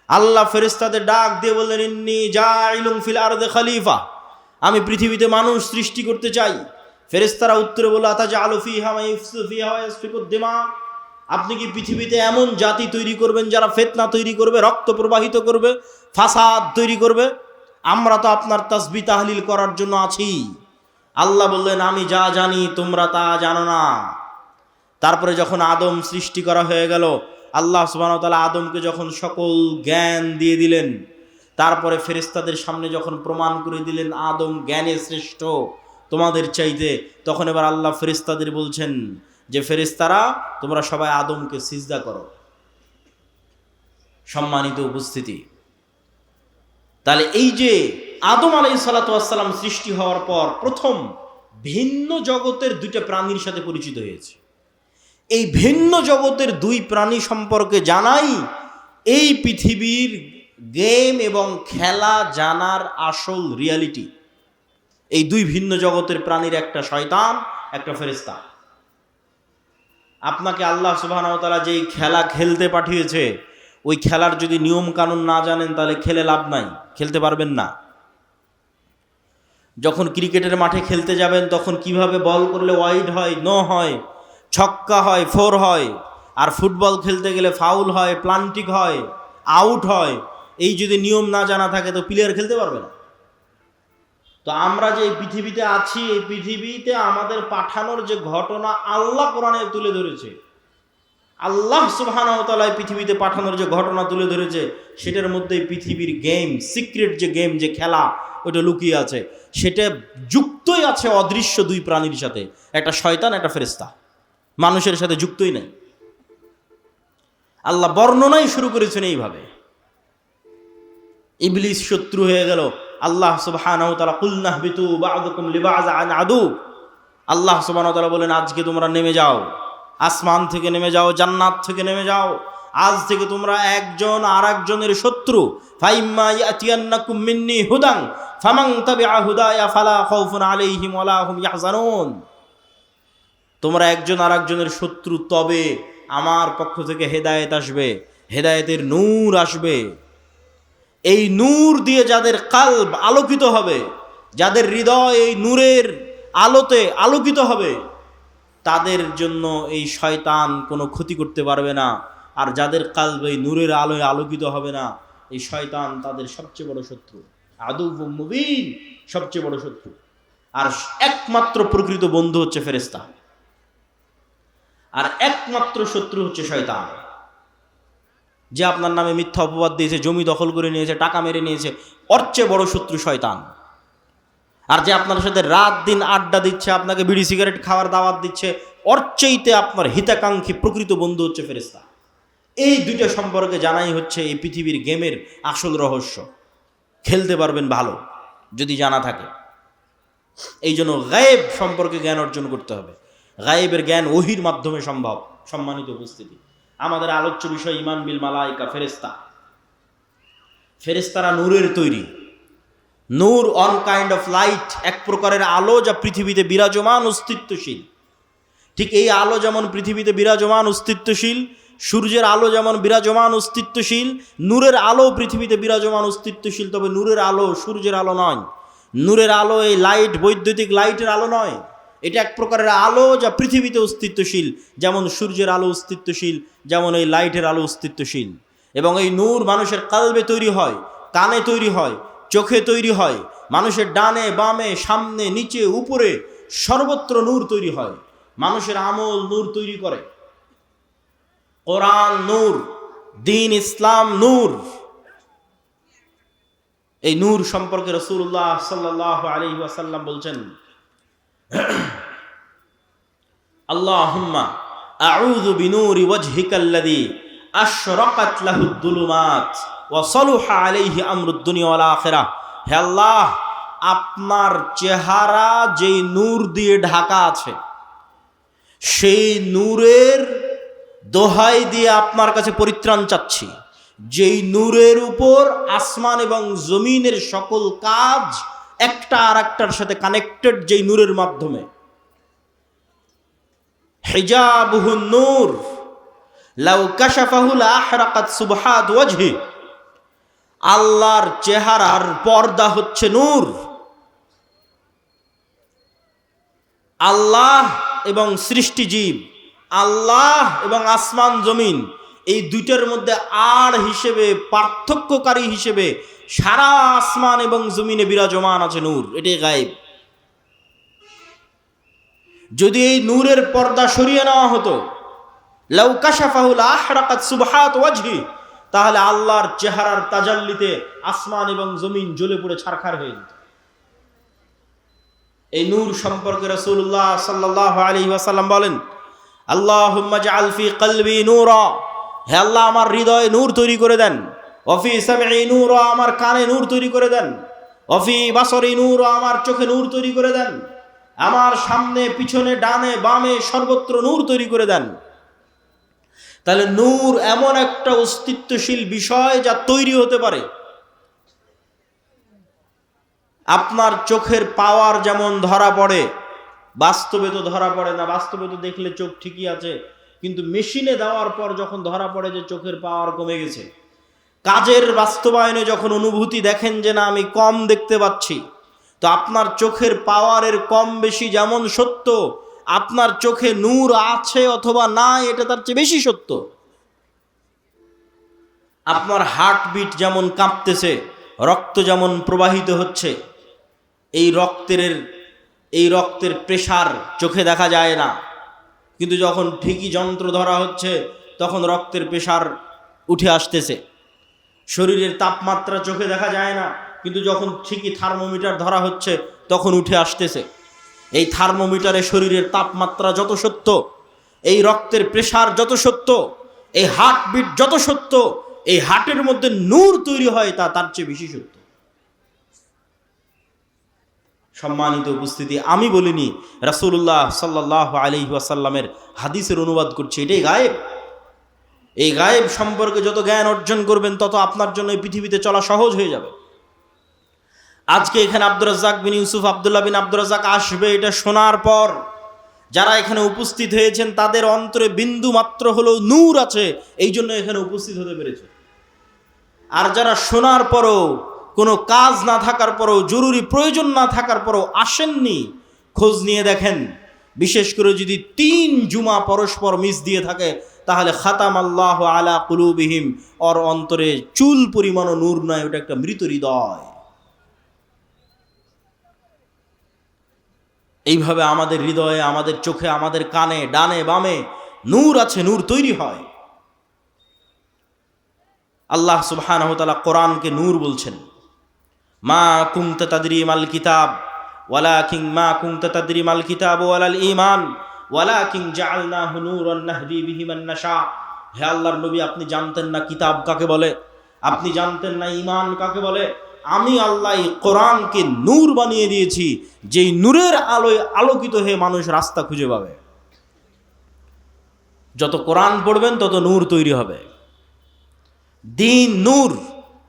আল্লাহ ফেরেশতাদের ডাক দিয়ে বললেন, ইন্নী জাইলুন ফিল আরদি খলিফা, আমি পৃথিবীতে মানুষ সৃষ্টি করতে চাই। ফেরেশতারা উত্তরে বলল, আতাজআলু ফিহা মান ইউফসিদু ফিহা ওয়া ইয়াসফিকুদ দিমা, আপনি কি পৃথিবীতে এমন জাতি তৈরি করবেন যারা ফিতনা তৈরি করবে, রক্ত প্রবাহিত করবে, ফাসাদ তৈরি করবে? আমরা তো আপনার তাসবিহ তাহলিল করার জন্য আছি। আল্লাহ বললেন, আমি যা জানি তোমরা তা জানো না। তারপরে যখন আদম সৃষ্টি করা হয়ে গেল, আল্লাহ সুবহানাহু ওয়া তাআলা আদমকে যখন সকল জ্ঞান দিয়ে দিলেন, তারপরে ফেরেশতাদের সামনে যখন প্রমাণ করে দিলেন আদম জ্ঞানে শ্রেষ্ঠ, তোমাদের চাইতে। তখন এবার আল্লাহ ফেরেশতাদের বলছেন যে ফেরেশতারা তোমরা সবাই আদমকে সিজদা করো। সম্মানিত উপস্থিতি, তাহলে এই যে আদম আলাইহিস সালাতু ওয়াস সালাম সৃষ্টি হওয়ার পর প্রথম ভিন্ন জগতের দুইটা প্রাণীর সাথে পরিচিত হয়েছে। এই ভিন্ন জগতের দুই প্রাণী সম্পর্কে জানাই এই পৃথিবীর গেম এবং খেলা জানার আসল রিয়ালিটি। এই দুই ভিন্ন জগতের প্রাণীর, একটা শয়তান, একটা ফেরেশতা। আপনাকে আল্লাহ সুবহানাহু ওয়া তাআলা যেই খেলা খেলতে পাঠিয়েছে, ওই খেলার যদি নিয়ম কানুন না জানেন তাহলে খেলে লাভ নাই, খেলতে পারবেন না। যখন ক্রিকেটের মাঠে খেলতে যাবেন তখন কিভাবে বল করলে ওয়াইড হয়, নো হয়, ছক্কা হয়, ফোর হয়। আর ফুটবল খেলতে গেলে ফাউল হয়, প্লান্টিক হয়, আউট হয়। এই যদি নিয়ম না জানা থাকে তো প্লেয়ার খেলতে পারবে না। তো আমরা যে এই পৃথিবীতে আছি, এই পৃথিবীতে আমাদের পাঠানোর যে ঘটনা আল্লাহ কোরআনে তুলে ধরেছে, আল্লাহ সুবহানাহু ওয়া তাআলা পৃথিবীতে পাঠানোর যে ঘটনা তুলে ধরেছে, সেটার মধ্যে পৃথিবীর গেম, সিক্রেট যে গেম, যে খেলা, ওটা লুকিয়ে আছে। সেটা যুক্তই আছে অদৃশ্য দুই প্রাণীর সাথে, একটা শয়তান, একটা ফেরেশতা। মানুষের সাথে যুক্তই নাই। আল্লাহ বর্ণনাই শুরু করেছেন এইভাবে। ইবলিস শত্রু হয়ে গেল। আল্লাহ সুবহানাহু ওয়া তাআলা কুল নাহবিতু বা'দুকুম লিবা'যিন আদু। আল্লাহ সুবহানাহু ওয়া তাআলা বলেন আজকে তোমরা নেমে যাও, আসমান থেকে নেমে যাও, জান্নাত থেকে নেমে যাও। আজ থেকে তোমরা একজন আর একজনের শত্রু। ফাইম্মা ইয়াতিয়ান্নাকুম মিন্নি হুদান ফামান তাবিআ হুদায়া ফালা খাউফুন আলাইহিম ওয়ালা হুম ইয়াহজানুন। তোমরা একজন আর একজনের শত্রু, তবে আমার পক্ষ থেকে হেদায়েত আসবে, হেদায়েতের নূর আসবে। এই নূর দিয়ে যাদের কালব আলোকিত হবে, যাদের হৃদয় এই নূরের আলোতে আলোকিত হবে, তাদের জন্য এই শয়তান কোনো ক্ষতি করতে পারবে না। আর যাদের কালব এই নূরের আলোয় আলোকিত হবে না, এই শয়তান তাদের সবচেয়ে বড় শত্রু, আদুউম মুবিন, সবচেয়ে বড় শত্রু। আর একমাত্র প্রকৃত বন্ধু হচ্ছে ফেরেশতা, আর একমাত্র শত্রু হচ্ছে শয়তান। যে আপনার নামে মিথ্যা অপবাদ দিয়েছে, জমি দখল করে নিয়েছে, টাকা মেরে নিয়েছে, ওর চেয়ে বড় শত্রু শয়তান। আর যে আপনার সাথে রাত দিন আড্ডা দিচ্ছে, আপনাকে বিড়ি সিগারেট খাওয়ার দাওয়াত দিচ্ছে, ওর চাইতে আপনার হিতাকাঙ্ক্ষী প্রকৃত বন্ধু হচ্ছে ফেরেশতা। এই দুইটা সম্পর্কে জানাই হচ্ছে এই পৃথিবীর গেমের আসল রহস্য। খেলতে পারবেন ভালো যদি জানা থাকে। এই জন্য গায়েব সম্পর্কে জ্ঞান অর্জন করতে হবে। গায়েবের জ্ঞান ওহির মাধ্যমে সম্ভব। সম্মানিত উপস্থিতি, আমাদের আলোচ্য বিষয় ঈমান বিল মালায়েকা, ফেরেশতা। ফেরেশতারা নূরের তৈরি। নূর অন কাইন্ড অফ লাইট, এক প্রকারের আলো যা পৃথিবীতে বিরাজমান, অস্তিত্বশীল। ঠিক এই আলো যেমন পৃথিবীতে বিরাজমান, অস্তিত্বশীল, সূর্যের আলো যেমন বিরাজমান, অস্তিত্বশীল, নূরের আলো পৃথিবীতে বিরাজমান, অস্তিত্বশীল। তবে নূরের আলো সূর্যের আলো নয়। নূরের আলো এই লাইট, বৈদ্যুতিক লাইটের আলো নয়। এটা এক প্রকারের আলো যা পৃথিবীতে অস্তিত্বশীল, যেমন সূর্যের আলো অস্তিত্বশীল, যেমন এই লাইটের আলো অস্তিত্বশীল। এবং এই নূর মানুষের কালবে তৈরি হয়, কানে তৈরি হয়, চোখে তৈরি হয়। মানুষের ডানে বামে, সামনে নিচে উপরে সর্বত্র নূর তৈরি হয়। মানুষের আমল নূর তৈরি করে। কোরআন নূর, দ্বীন ইসলাম নূর। এই নূর সম্পর্কে রাসূলুল্লাহ সাল্লাল্লাহু আলাইহি ওয়াসাল্লাম বলছেন, আল্লাহুম্মা আউযু বিনূরি ওয়াজহিকাল্লাযী আশরাকাত লাহুদ দুলুমাত ওয়া সালুহা আলাইহি আমরুদ দুনিয়া ওয়াল আখিরাহ। হে আল্লাহ, আপনার চেহারা যেই নূর দিয়ে ঢাকা আছে, সেই নূরের দোহাই দিয়ে আপনার কাছে পরিত্রাণ চাচ্ছি, যেই নূরের উপর আসমান এবং জমিনের সকল কাজ একটা আর একটার সাথে কানেক্টেড, যেই নূরের মাধ্যমে। হিজাবুহুন নূর লাউ কাশাফাহু লা আহরাকাত সুবহাত ওয়াজহি। আল্লাহর চেহারার পর্দা হচ্ছে নূর। আল্লাহ এবং সৃষ্টিজীব, আল্লাহ এবং আসমান জমিন, এই দুইটার মধ্যে আর হিসেবে, পার্থক্যকারী হিসেবে সারা আসমান এবং জমিনে বিরাজমান আছে নূর। এটাই গায়েব। যদি এই নূরের পর্দা সরিয়ে নেওয়া হতো, লাউ কাশাফাহু লা আহরাকাত সুবহাত ওয়াজহি, তাহলে আল্লাহর চেহারার তাজাল্লিতে আসমান এবং জমিন জ্বলে পুড়ে ছারখার হয়ে যেত। এই নূর সম্পর্কে রাসূলুল্লাহ সাল্লাল্লাহু আলাইহি ওয়াসাল্লাম বলেন, আল্লাহুম্মা জাআল ফি কলবি নূরা, হে আল্লাহ আমার হৃদয়ে নূর তৈরি করে দেন। ওয়া ফি সামঈ নূরা, আমার কানে নূর তৈরি করে দেন। ওয়া ফি বাসরি নূরা, আমার চোখে নূর তৈরি করে দেন। আমার সামনে পিছনে ডানে বামে সর্বত্র নূর তৈরি করে দেন। তাহলে নূর এমন একটা অস্তিত্বশীল বিষয় যা তৈরি হতে পারে। আপনার চোখের পাওয়ার যেমন ধরা পড়ে, বাস্তবে তো ধরা পড়ে না, বাস্তবে তো দেখলে চোখ ঠিকই আছে, কিন্তু মেশিনে দেওয়ার পর যখন ধরা পড়ে যে চোখের পাওয়ার কমে গেছে, কাজের বাস্তবায়নে যখন অনুভূতি দেখেন যে না আমি কম দেখতে পাচ্ছি, তো আপনার চোখের পাওয়ারের কম বেশি যেমন সত্য, আপনার চোখে নূর আছে অথবা না এটা তার চেয়ে বেশি সত্য। আপনার হার্টবিট যেমন কাঁপতেছে, রক্ত যেমন প্রবাহিত হচ্ছে, এই রক্তের প্রেসার চোখে দেখা যায় না, কিন্তু যখন ঠিকই যন্ত্র ধরা হচ্ছে তখন রক্তের প্রেসার উঠে আসতেছে। শরীরের তাপমাত্রা চোখে দেখা যায় না, কিন্তু যখন ঠিকই থার্মোমিটার ধরা হচ্ছে তখন উঠে আসতেছে। এই থার্মোমিটারে শরীরের তাপমাত্রা যত সত্য, এই রক্তের প্রেসার যত সত্য, এই হার্টবিট যত সত্য, এই হার্টের মধ্যে নূর তৈরি হয় তা তার চেয়ে বেশি সত্য। সম্মানিত উপস্থিতি, আমি বলিনি, রাসূলুল্লাহ সাল্লাল্লাহু আলাইহি ওয়াসাল্লামের হাদিসের অনুবাদ করছি। এটাই গায়েব। এই গায়েব সম্পর্কে যত জ্ঞান অর্জন করবেন তত আপনার জন্য এই পৃথিবীতে চলা সহজ হয়ে যাবে। আজকে এখানে আব্দুর রাজ্জাক বিন ইউসুফ, আব্দুল্লাহ বিন আব্দুর রাজ্জাক আসবে, এটা শোনার পর যারা এখানে উপস্থিত হয়েছেন তাদের অন্তরে বিন্দু মাত্র হলেও নূর আছে, এই জন্য এখানে উপস্থিত হতে পেরেছে। আর যারা শোনার পরও কোনো কাজ না থাকার পরও, জরুরি প্রয়োজন না থাকার পরও আসেননি, খোঁজ নিয়ে দেখেন, বিশেষ করে যদি 3 জুমা পরস্পর মিস দিয়ে থাকে, তাহলে খাতাম আল্লাহ আলা কুলুবিহিম, ওর অন্তরে চুল পরিমাণও নূর নয়, ওটা একটা মৃত হৃদয়। এইভাবে আমাদের হৃদয়ে, আমাদের চোখে, আমাদের কানে, ডানে বামে নূর আছে, নূর তৈরি হয়। আল্লাহ সুবহানাহু ওয়া তাআলা কোরআনকে নূর বলছেন। মা কুনতা তাদরি মাল কিতাব ওয়ালাকিন মা কুনতা তাদরি মাল কিতাব ওয়ালাল ঈমান ওয়ালাকিন জাআলনাহু নূরান নাহদি বিহি মান নাশা। হে আল্লাহর নবী, আপনি জানতেন না কিতাব কাকে বলে, আপনি জানতেন না ঈমান কাকে বলে। আমি আল্লাহ এই কোরআনকে নূর বানিয়ে দিয়েছি, যেই নূরের আলোয় আলোকিত হয়ে মানুষ রাস্তা খুঁজে পাবে। যত কোরআন পড়বেন তত নূর তৈরি হবে। দিন নূর।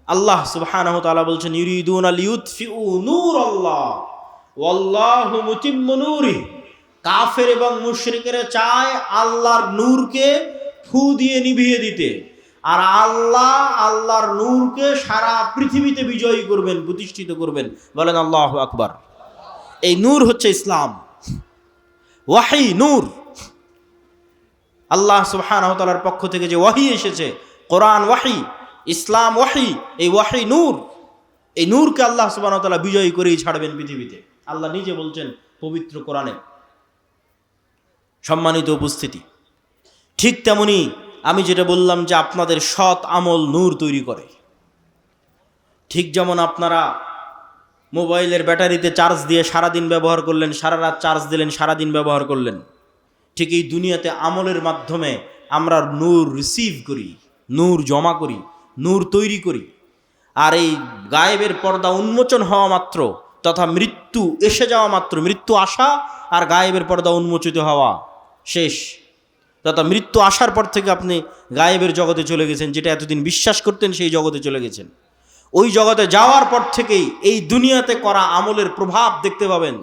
আল্লাহ সুবহানাহু ওয়া তাআলা বলছেন, ইউরিদুনা লিইউতফিউ নূরাল্লাহ ওয়াল্লাহু মুতিম্মু নূরিহি। কাফের এবং মুশরিকেরা চায় আল্লাহর নূরকে ফু দিয়ে নিভিয়ে দিতে, আর আল্লাহর নূরকে সারা পৃথিবীতে বিজয়ী করবেন, প্রতিষ্ঠিত করবেন। বলেন আল্লাহু আকবার। এই নূর হচ্ছে ইসলাম। ওয়াহি নূর। আল্লাহ সুবহানাহু ওয়া তাআলার পক্ষ থেকে যে ওয়াহি এসেছে, কোরআন ওয়াহি, ইসলাম ওয়াহি, এই ওয়াহি নূর। এই নূরকে আল্লাহ সুবহানাহু ওয়া তাআলা বিজয়ী করেই ছাড়বেন পৃথিবীতে। আল্লাহ নিজে বলছেন পবিত্র কোরআনে। সম্মানিত উপস্থিতি, ঠিক তেমনি আমি যেটা বললাম যে আপনাদের সৎ আমল নূর তৈরি করে, ঠিক যেমন আপনারা মোবাইলের ব্যাটারিতে চার্জ দিয়ে সারাদিন ব্যবহার করলেন, সারা রাত চার্জ দিলেন, সারাদিন ব্যবহার করলেন, ঠিক এই দুনিয়াতে আমলের মাধ্যমে আমরা নূর রিসিভ করি, নূর জমা করি, নূর তৈরি করি। আর এই গায়েবের পর্দা উন্মোচন হওয়া মাত্র, তথা মৃত্যু এসে যাওয়া মাত্র, মৃত্যু আসা আর গায়েবের পর্দা উন্মোচিত হওয়া শেষ। তথা মৃত্যু আসার পর থেকে আপনি গায়েবের জগতে চলে গেছেন, যেটা এতদিন বিশ্বাস করতেন সেই জগতে চলে গেছেন। ওই জগতে যাওয়ার পর থেকেই এই দুনিয়াতে করা আমলের প্রভাব দেখতে পাবেন।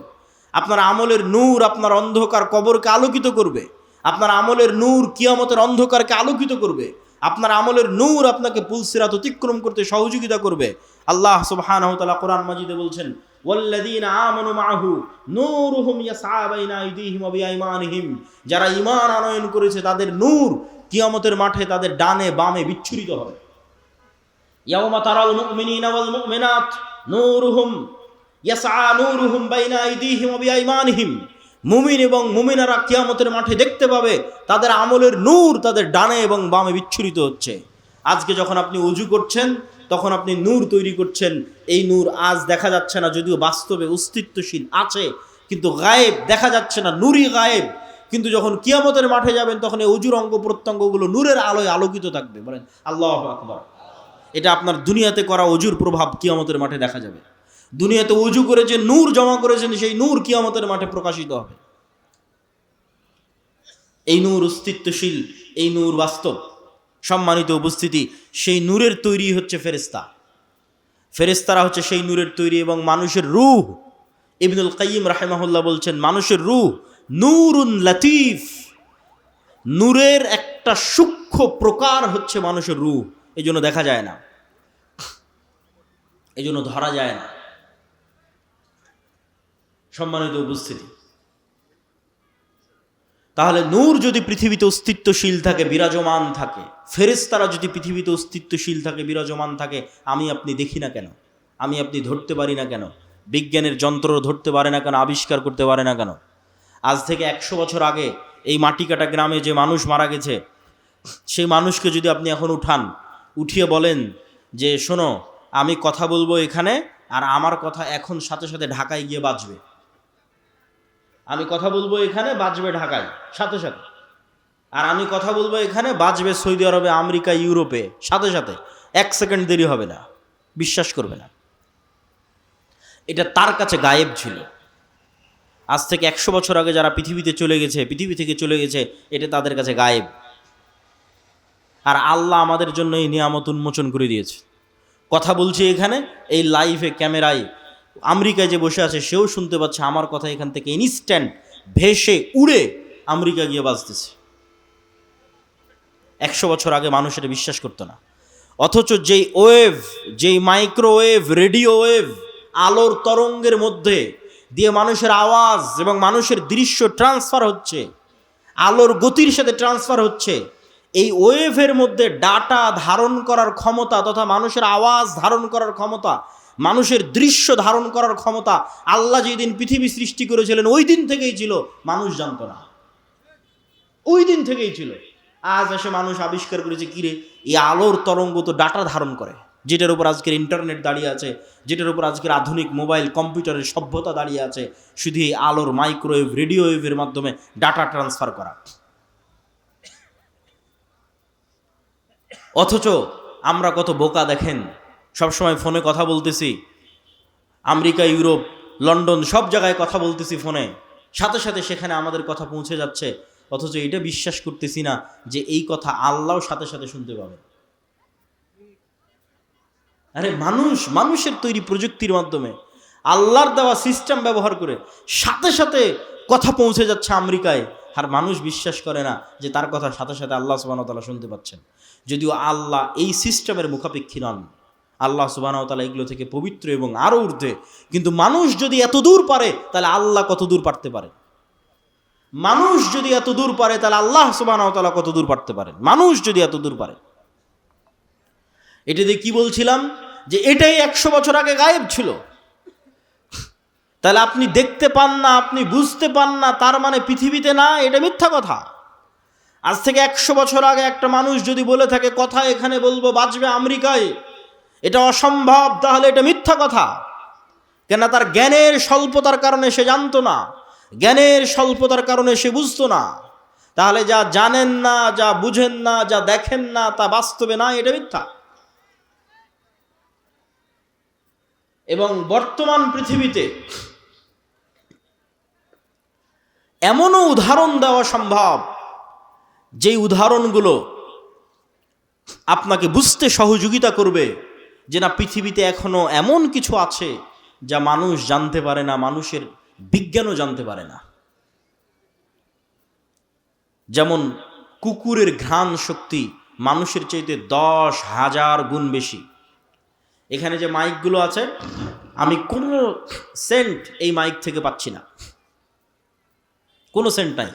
আপনার আমলের নূর আপনার অন্ধকার কবরকে আলোকিত করবে, আপনার আমলের নূর কিয়ামতের অন্ধকারকে আলোকিত করবে, আপনার আমলের নূর আপনাকে পুলসিরাত অতিক্রম করতে সহযোগিতা করবে। আল্লাহ সুবহানাহু ওয়া তাআলা কোরআন মাজিদে বলছেন, ওয়াল্লাযীনা আমানু মাআহু নূরুহুম ইয়াসআ বাইনা আইদিহিম ওয়া বিআইমানিহিম। যারা ঈমান আনয়ন করেছে তাদের নূর কিয়ামতের মাঠে তাদের ডানে বামে বিচ্ছুরিত হবে। ইয়াওমা তারাল মুমিনিনা ওয়াল মুমিনাত নূরুহুম ইয়াসআ নূরুহুম বাইনা আইদিহিম ওয়া বিআইমানিহিম। মুমিন এবং মুমিনারা কিয়ামতের মাঠে দেখতে পাবে তাদের আমলের নূর তাদের ডানে এবং বামে বিচ্ছুরিত হচ্ছে। আজকে যখন আপনি ওযু করছেন তখন আপনি নূর তৈরি করছেন। এই নূর আজ দেখা যাচ্ছে না, যদিও বাস্তবে অস্তিত্বশীল আছে, কিন্তু গায়েব দেখা যাচ্ছে না, নূরই গায়েব। কিন্তু যখন কিয়ামতের মাঠে যাবেন তখন এই অজুর অঙ্গ প্রত্যঙ্গগুলো নূরের আলোয় আলোকিত থাকবে। বলেন আল্লাহু আকবার। এটা আপনার দুনিয়াতে করা অজুর প্রভাব কিয়ামতের মাঠে দেখা যাবে। দুনিয়াতে অজু করে যে নূর জমা করেছেন সেই নূর কিয়ামতের মাঠে প্রকাশিত হবে। এই নূর অস্তিত্বশীল, এই নূর বাস্তব। সম্মানিত উপস্থিতি, সেই নূরের তৈরি হচ্ছে ফেরেশতা। ফেরেশতারা হচ্ছে সেই নূরের তৈরি এবং মানুষের রূহ। ইবনুল কাইয়িম রাহিমাহুল্লাহ বলছেন মানুষের রূহ নূরুন লতিফ, নূরের একটা সূক্ষ্ম প্রকার হচ্ছে মানুষের রূহ। এই জন্য দেখা যায় না, এই জন্য ধরা যায় না। সম্মানিত উপস্থিতি, তাহলে নূর যদি পৃথিবীতে অস্তিত্বশীল থাকে, বিরাজমান থাকে, ফেরেশতারা যদি পৃথিবীতে অস্তিত্বশীল থাকে, বিরাজমান থাকে, আমি আপনি দেখি না কেন? আমি আপনি ধরতে পারি না কেন? বিজ্ঞানের যন্ত্র ধরতে পারে না কেন? আবিষ্কার করতে পারে না কেন? আজ থেকে 100 বছর আগে এই মাটিকাটা গ্রামে যে মানুষ মারা গেছে, সেই মানুষকে যদি আপনি এখন উঠিয়ে বলেন যে শোনো, আমি কথা বলবো এখানে, আর আমার কথা এখন সাথে সাথে ঢাকায় গিয়ে বাজবে। আমি কথা বলবো এখানে, বাজবে ঢাকায় সাথে সাথে। আর আমি কথা বলবো এখানে, বাজবে সৌদি আরবে, আমেরিকা, ইউরোপে সাথে সাথে। 1 সেকেন্ড দেরি হবে না, বিশ্বাস করবে না। এটা তার কাছে গায়েব ছিল। আজ থেকে 100 বছর আগে যারা পৃথিবীতে চলে গেছে, পৃথিবী থেকে চলে গেছে, এটা তাদের কাছে গায়েব। আর আল্লাহ আমাদের জন্য এই নিয়ামত উন্মোচন করে দিয়েছে। কথা বলছি এখানে, এই লাইভে ক্যামেরায় আমেরিকায় যে বসে আছে সেও শুনতে পাচ্ছে আমার কথা এখান থেকে ইনস্ট্যান্ট ভেসে উড়ে আমেরিকা গিয়ে বাজতেছে। 100 বছর আগে মানুষ এটা বিশ্বাস করতো না। অথচ যেই ওয়েভ, যেই মাইক্রোওয়েভ, রেডিও ওয়েভ, আলোর তরঙ্গের মধ্যে দিয়ে মানুষের আওয়াজ এবং মানুষের দৃশ্য ট্রান্সফার হচ্ছে, আলোর গতির সাথে ট্রান্সফার হচ্ছে, এই ওয়েভের মধ্যে ডাটা ধারণ করার ক্ষমতা তথা মানুষের আওয়াজ ধারণ করার ক্ষমতা, মানুষের দৃশ্য ধারণ করার ক্ষমতা আল্লাহ যেই দিন পৃথিবী সৃষ্টি করেছিলেন ওই দিন থেকেই ছিল, মানুষ জানতো না, ওই দিন থেকেই ছিল। আজ এসে মানুষ আবিষ্কার করেছে কিরে, এই আলোর তরঙ্গ তো ডাটা ধারণ করে, যেটার উপর আজকের ইন্টারনেট দাঁড়িয়ে আছে, যেটার উপর আজকের আধুনিক মোবাইল কম্পিউটারের সভ্যতা দাঁড়িয়ে আছে, শুধু এই আলোর মাইক্রোওয়েভ, রেডিও ওয়েভের মাধ্যমে ডাটা ট্রান্সফার করা। অথচ আমরা কত বোকা দেখেন, সবসময় ফোনে কথা বলতেছি, আমেরিকা, ইউরোপ, লন্ডন সব জায়গায় কথা বলতেছি ফোনে, সাথে সাথে সেখানে আমাদের কথা পৌঁছে যাচ্ছে। অথচ এটা বিশ্বাস করতেছি না যে এই কথা আল্লাহও সাথে সাথে শুনতে পাবে। আরে মানুষের তৈরি প্রযুক্তির মাধ্যমে, আল্লাহর দেওয়া সিস্টেম ব্যবহার করে সাথে সাথে কথা পৌঁছে যাচ্ছে আমেরিকায়, আর মানুষ বিশ্বাস করে না যে তার কথা সাথে সাথে আল্লাহ সুবহানাহু ওয়া তাআলা শুনতে পাচ্ছেন। যদিও আল্লাহ এই সিস্টেমের মুখাপেক্ষী নন, আল্লাহ সুবহানাহু ওয়া তাআলা এগুলো থেকে পবিত্র এবং আরও ঊর্ধ্বে। কিন্তু মানুষ যদি এত দূর পারে তাহলে আল্লাহ কত দূর পারতে পারে? মানুষ যদি এত দূর পারে তাহলে আল্লাহ সুবহানাহু ওয়া তাআলা কত দূর পারতে পারেন? মানুষ যদি এত দূর পারে। এটা দিয়ে কি বলছিলাম? যে এটাই 100 বছর আগে গায়েব ছিল। তাহলে আপনি দেখতে পান না, আপনি বুঝতে পান না, তার মানে পৃথিবীতে না, এটা মিথ্যা কথা। আজ থেকে 100 বছর আগে একটা মানুষ যদি বলে থাকে কথা এখানে বলবো, বাজবে আমেরিকায়, এটা অসম্ভব, তাহলে এটা মিথ্যা কথা। কেন? তার জ্ঞানের স্বল্পতার কারণে সে জানতো না, জ্ঞানের স্বল্পতার কারণে সে বুঝতো না। তাহলে যা জানেন না, যা বুঝেন না, যা দেখেন না, তা বাস্তবে না, এটা মিথ্যা। এবং বর্তমান পৃথিবীতে এমনও উদাহরণ দেওয়া সম্ভব, যেই উদাহরণগুলো আপনাকে বুঝতে সহযোগিতা করবে যে না, পৃথিবীতে এখনো এমন কিছু আছে যা মানুষ জানতে পারে না, মানুষের বিজ্ঞানও জানতে পারে না। যেমন কুকুরের ঘ্রাণ শক্তি মানুষের চাইতে 10,000 গুণ বেশি। এখানে যে মাইকগুলো আছে, আমি কোনো সেন্ট এই মাইক থেকে পাচ্ছি না, কোনো সেন্ট নাই।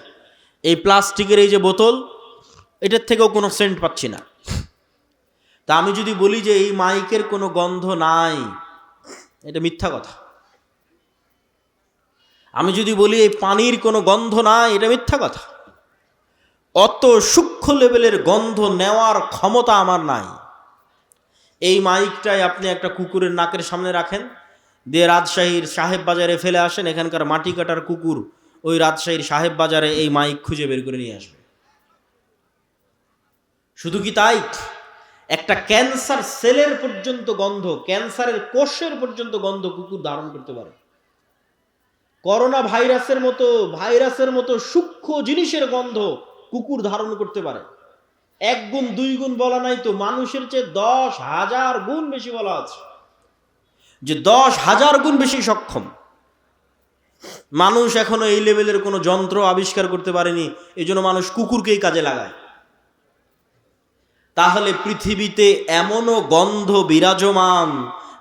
এই প্লাস্টিকের এই যে বোতল, এটার থেকেও কোনো সেন্ট পাচ্ছি না। তা আমি যদি বলি যে এই মাইকের কোনো গন্ধ নাই, এটা মিথ্যা কথা। আমি যদি বলি এই পানির কোনো গন্ধ নাই, এটা মিথ্যা কথা। অত সূক্ষ্ম লেভেলের গন্ধ নেওয়ার ক্ষমতা আমার নাই। এই মাইকটাই আপনি একটা কুকুরের নাকের সামনে রাখেন, দিয়ে রাজশাহীর সাহেব বাজারে ফেলে আসেন, এখানকার মাটি কাটার কুকুর ওই রাজশাহীর সাহেব বাজারে এই মাইক খুঁজে বের করে নিয়ে আসবে। শুধু কি তাই, একটা ক্যান্সার সেলের পর্যন্ত গন্ধ, ক্যান্সারের কোষের পর্যন্ত গন্ধ কুকুর ধারণ করতে পারে। করোনা ভাইরাসের মতো সূক্ষ্ম জিনিসের গন্ধ কুকুর ধারণ করতে পারে। 1 গুণ 2 গুণ বলা নাই তো, মানুষের চেয়ে 10,000 গুণ বেশি বলা আছে, যে 10,000 গুণ বেশি সক্ষম। মানুষ এখনো এই লেভেলের কোনো যন্ত্র আবিষ্কার করতে পারেনি, এই জন্য মানুষ কুকুরকেই কাজে লাগায়। তাহলে পৃথিবীতে এমনও গন্ধ বিরাজমান,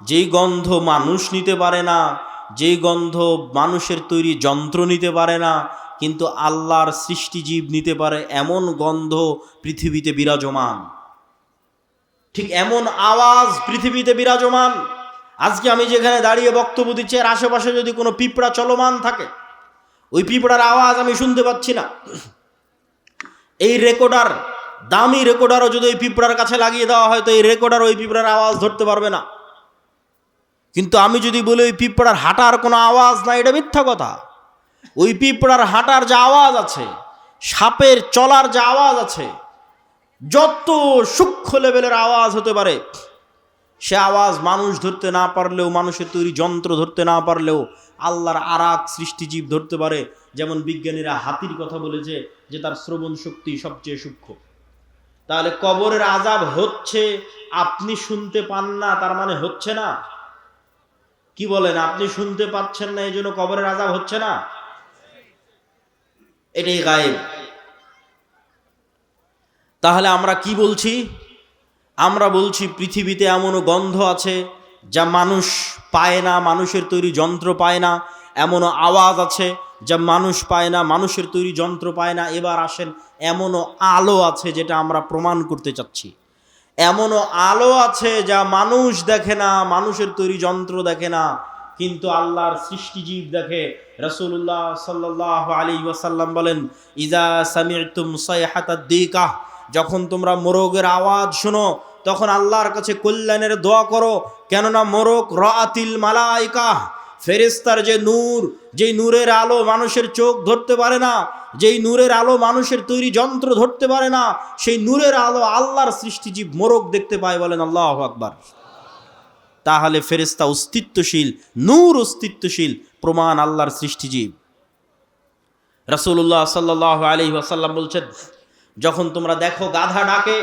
যেই গন্ধ মানুষ নিতে পারে না, যেই গন্ধ মানুষের তৈরি যন্ত্র নিতে পারে না, কিন্তু আল্লাহর সৃষ্টিজীব নিতে পারে, এমন গন্ধ পৃথিবীতে বিরাজমান। ঠিক এমন আওয়াজ পৃথিবীতে বিরাজমান। আজকে আমি যেখানে দাঁড়িয়ে বক্তব্য দিচ্ছি, এর আশেপাশে যদি কোনো পিঁপড়া চলমান থাকে, ওই পিঁপড়ার আওয়াজ আমি শুনতে পাচ্ছি না। এই রেকর্ডার, দামি রেকর্ডারও যদি ওই পিঁপড়ার কাছে লাগিয়ে দেওয়া হয়, তো এই রেকর্ডার ওই পিঁপড়ার আওয়াজ ধরতে পারবে না। কিন্তু আমি যদি বলি ওই পিঁপড়ার হাঁটার কোনো আওয়াজ নাই, এটা মিথ্যা কথা। ওই পিঁপড়ার হাঁটার যে আওয়াজ আছে, সাপের চলার যে আওয়াজ আছে, যত সূক্ষ্ম লেভেলের আওয়াজ হতে পারে, সে আওয়াজ মানুষ ধরতে না পারলেও, মানুষের তৈরি যন্ত্র ধরতে না পারলেও আল্লাহর আরাক সৃষ্টিজীব ধরতে পারে। যেমন বিজ্ঞানীরা হাতির কথা বলেছে যে তার শ্রবণ শক্তি সবচেয়ে সূক্ষ্ম। তাহলে কবরের আযাব হচ্ছে, আপনি শুনতে পান না তার মানে হচ্ছে না? কি বলেন, আপনি শুনতে পাচ্ছেন না এই জন্য কবরের আযাব হচ্ছে না? এটাই গায়েব। তাহলে আমরা কি বলছি? আমরা বলছি পৃথিবীতে এমনও গন্ধ আছে যা মানুষ পায় না, মানুষের তৈরি যন্ত্র পায় না। এমনও আওয়াজ আছে যা মানুষ পায় না, মানুষের তৈরি যন্ত্র পায় না। এবার আসেন, এমনও আলো আছে যেটা আমরা প্রমাণ করতে চাচ্ছি। এমনও আলো আছে যা মানুষ দেখে না, মানুষের তৈরি যন্ত্র দেখে না, কিন্তু আল্লাহর সৃষ্টিজীব দেখে। রাসূলুল্লাহ সাল্লাল্লাহু আলাইহি ওয়াসাল্লাম বলেন, ইজা সামি'তুম সাইহাতাদ দিকাহ, যখন তোমরা মোরগের আওয়াজ শোনো, তখন আল্লাহর কাছে কল্যাণের দোয়া করো, কেননা মোরগ রাআতিল মালাইকা, ফেরেশতার যে নূর, যেই নূরের আলো মানুষের চোখ ধরতে পারে না, যেই নূরের আলো মানুষের তৈরি যন্ত্র ধরতে পারে না, সেই নূরের আলো আল্লাহর সৃষ্টিজীব মোরগ দেখতে পায়। বলেন আল্লাহু আকবার। তাহলে ফেরেশতা অস্তিত্বশীল, নূর অস্তিত্বশীল, প্রমাণ আল্লাহর সৃষ্টিজীব। রাসূলুল্লাহ সাল্লাল্লাহু আলাইহি ওয়াসাল্লাম বলছেন, যখন তোমরা দেখো গাধা ডাকে,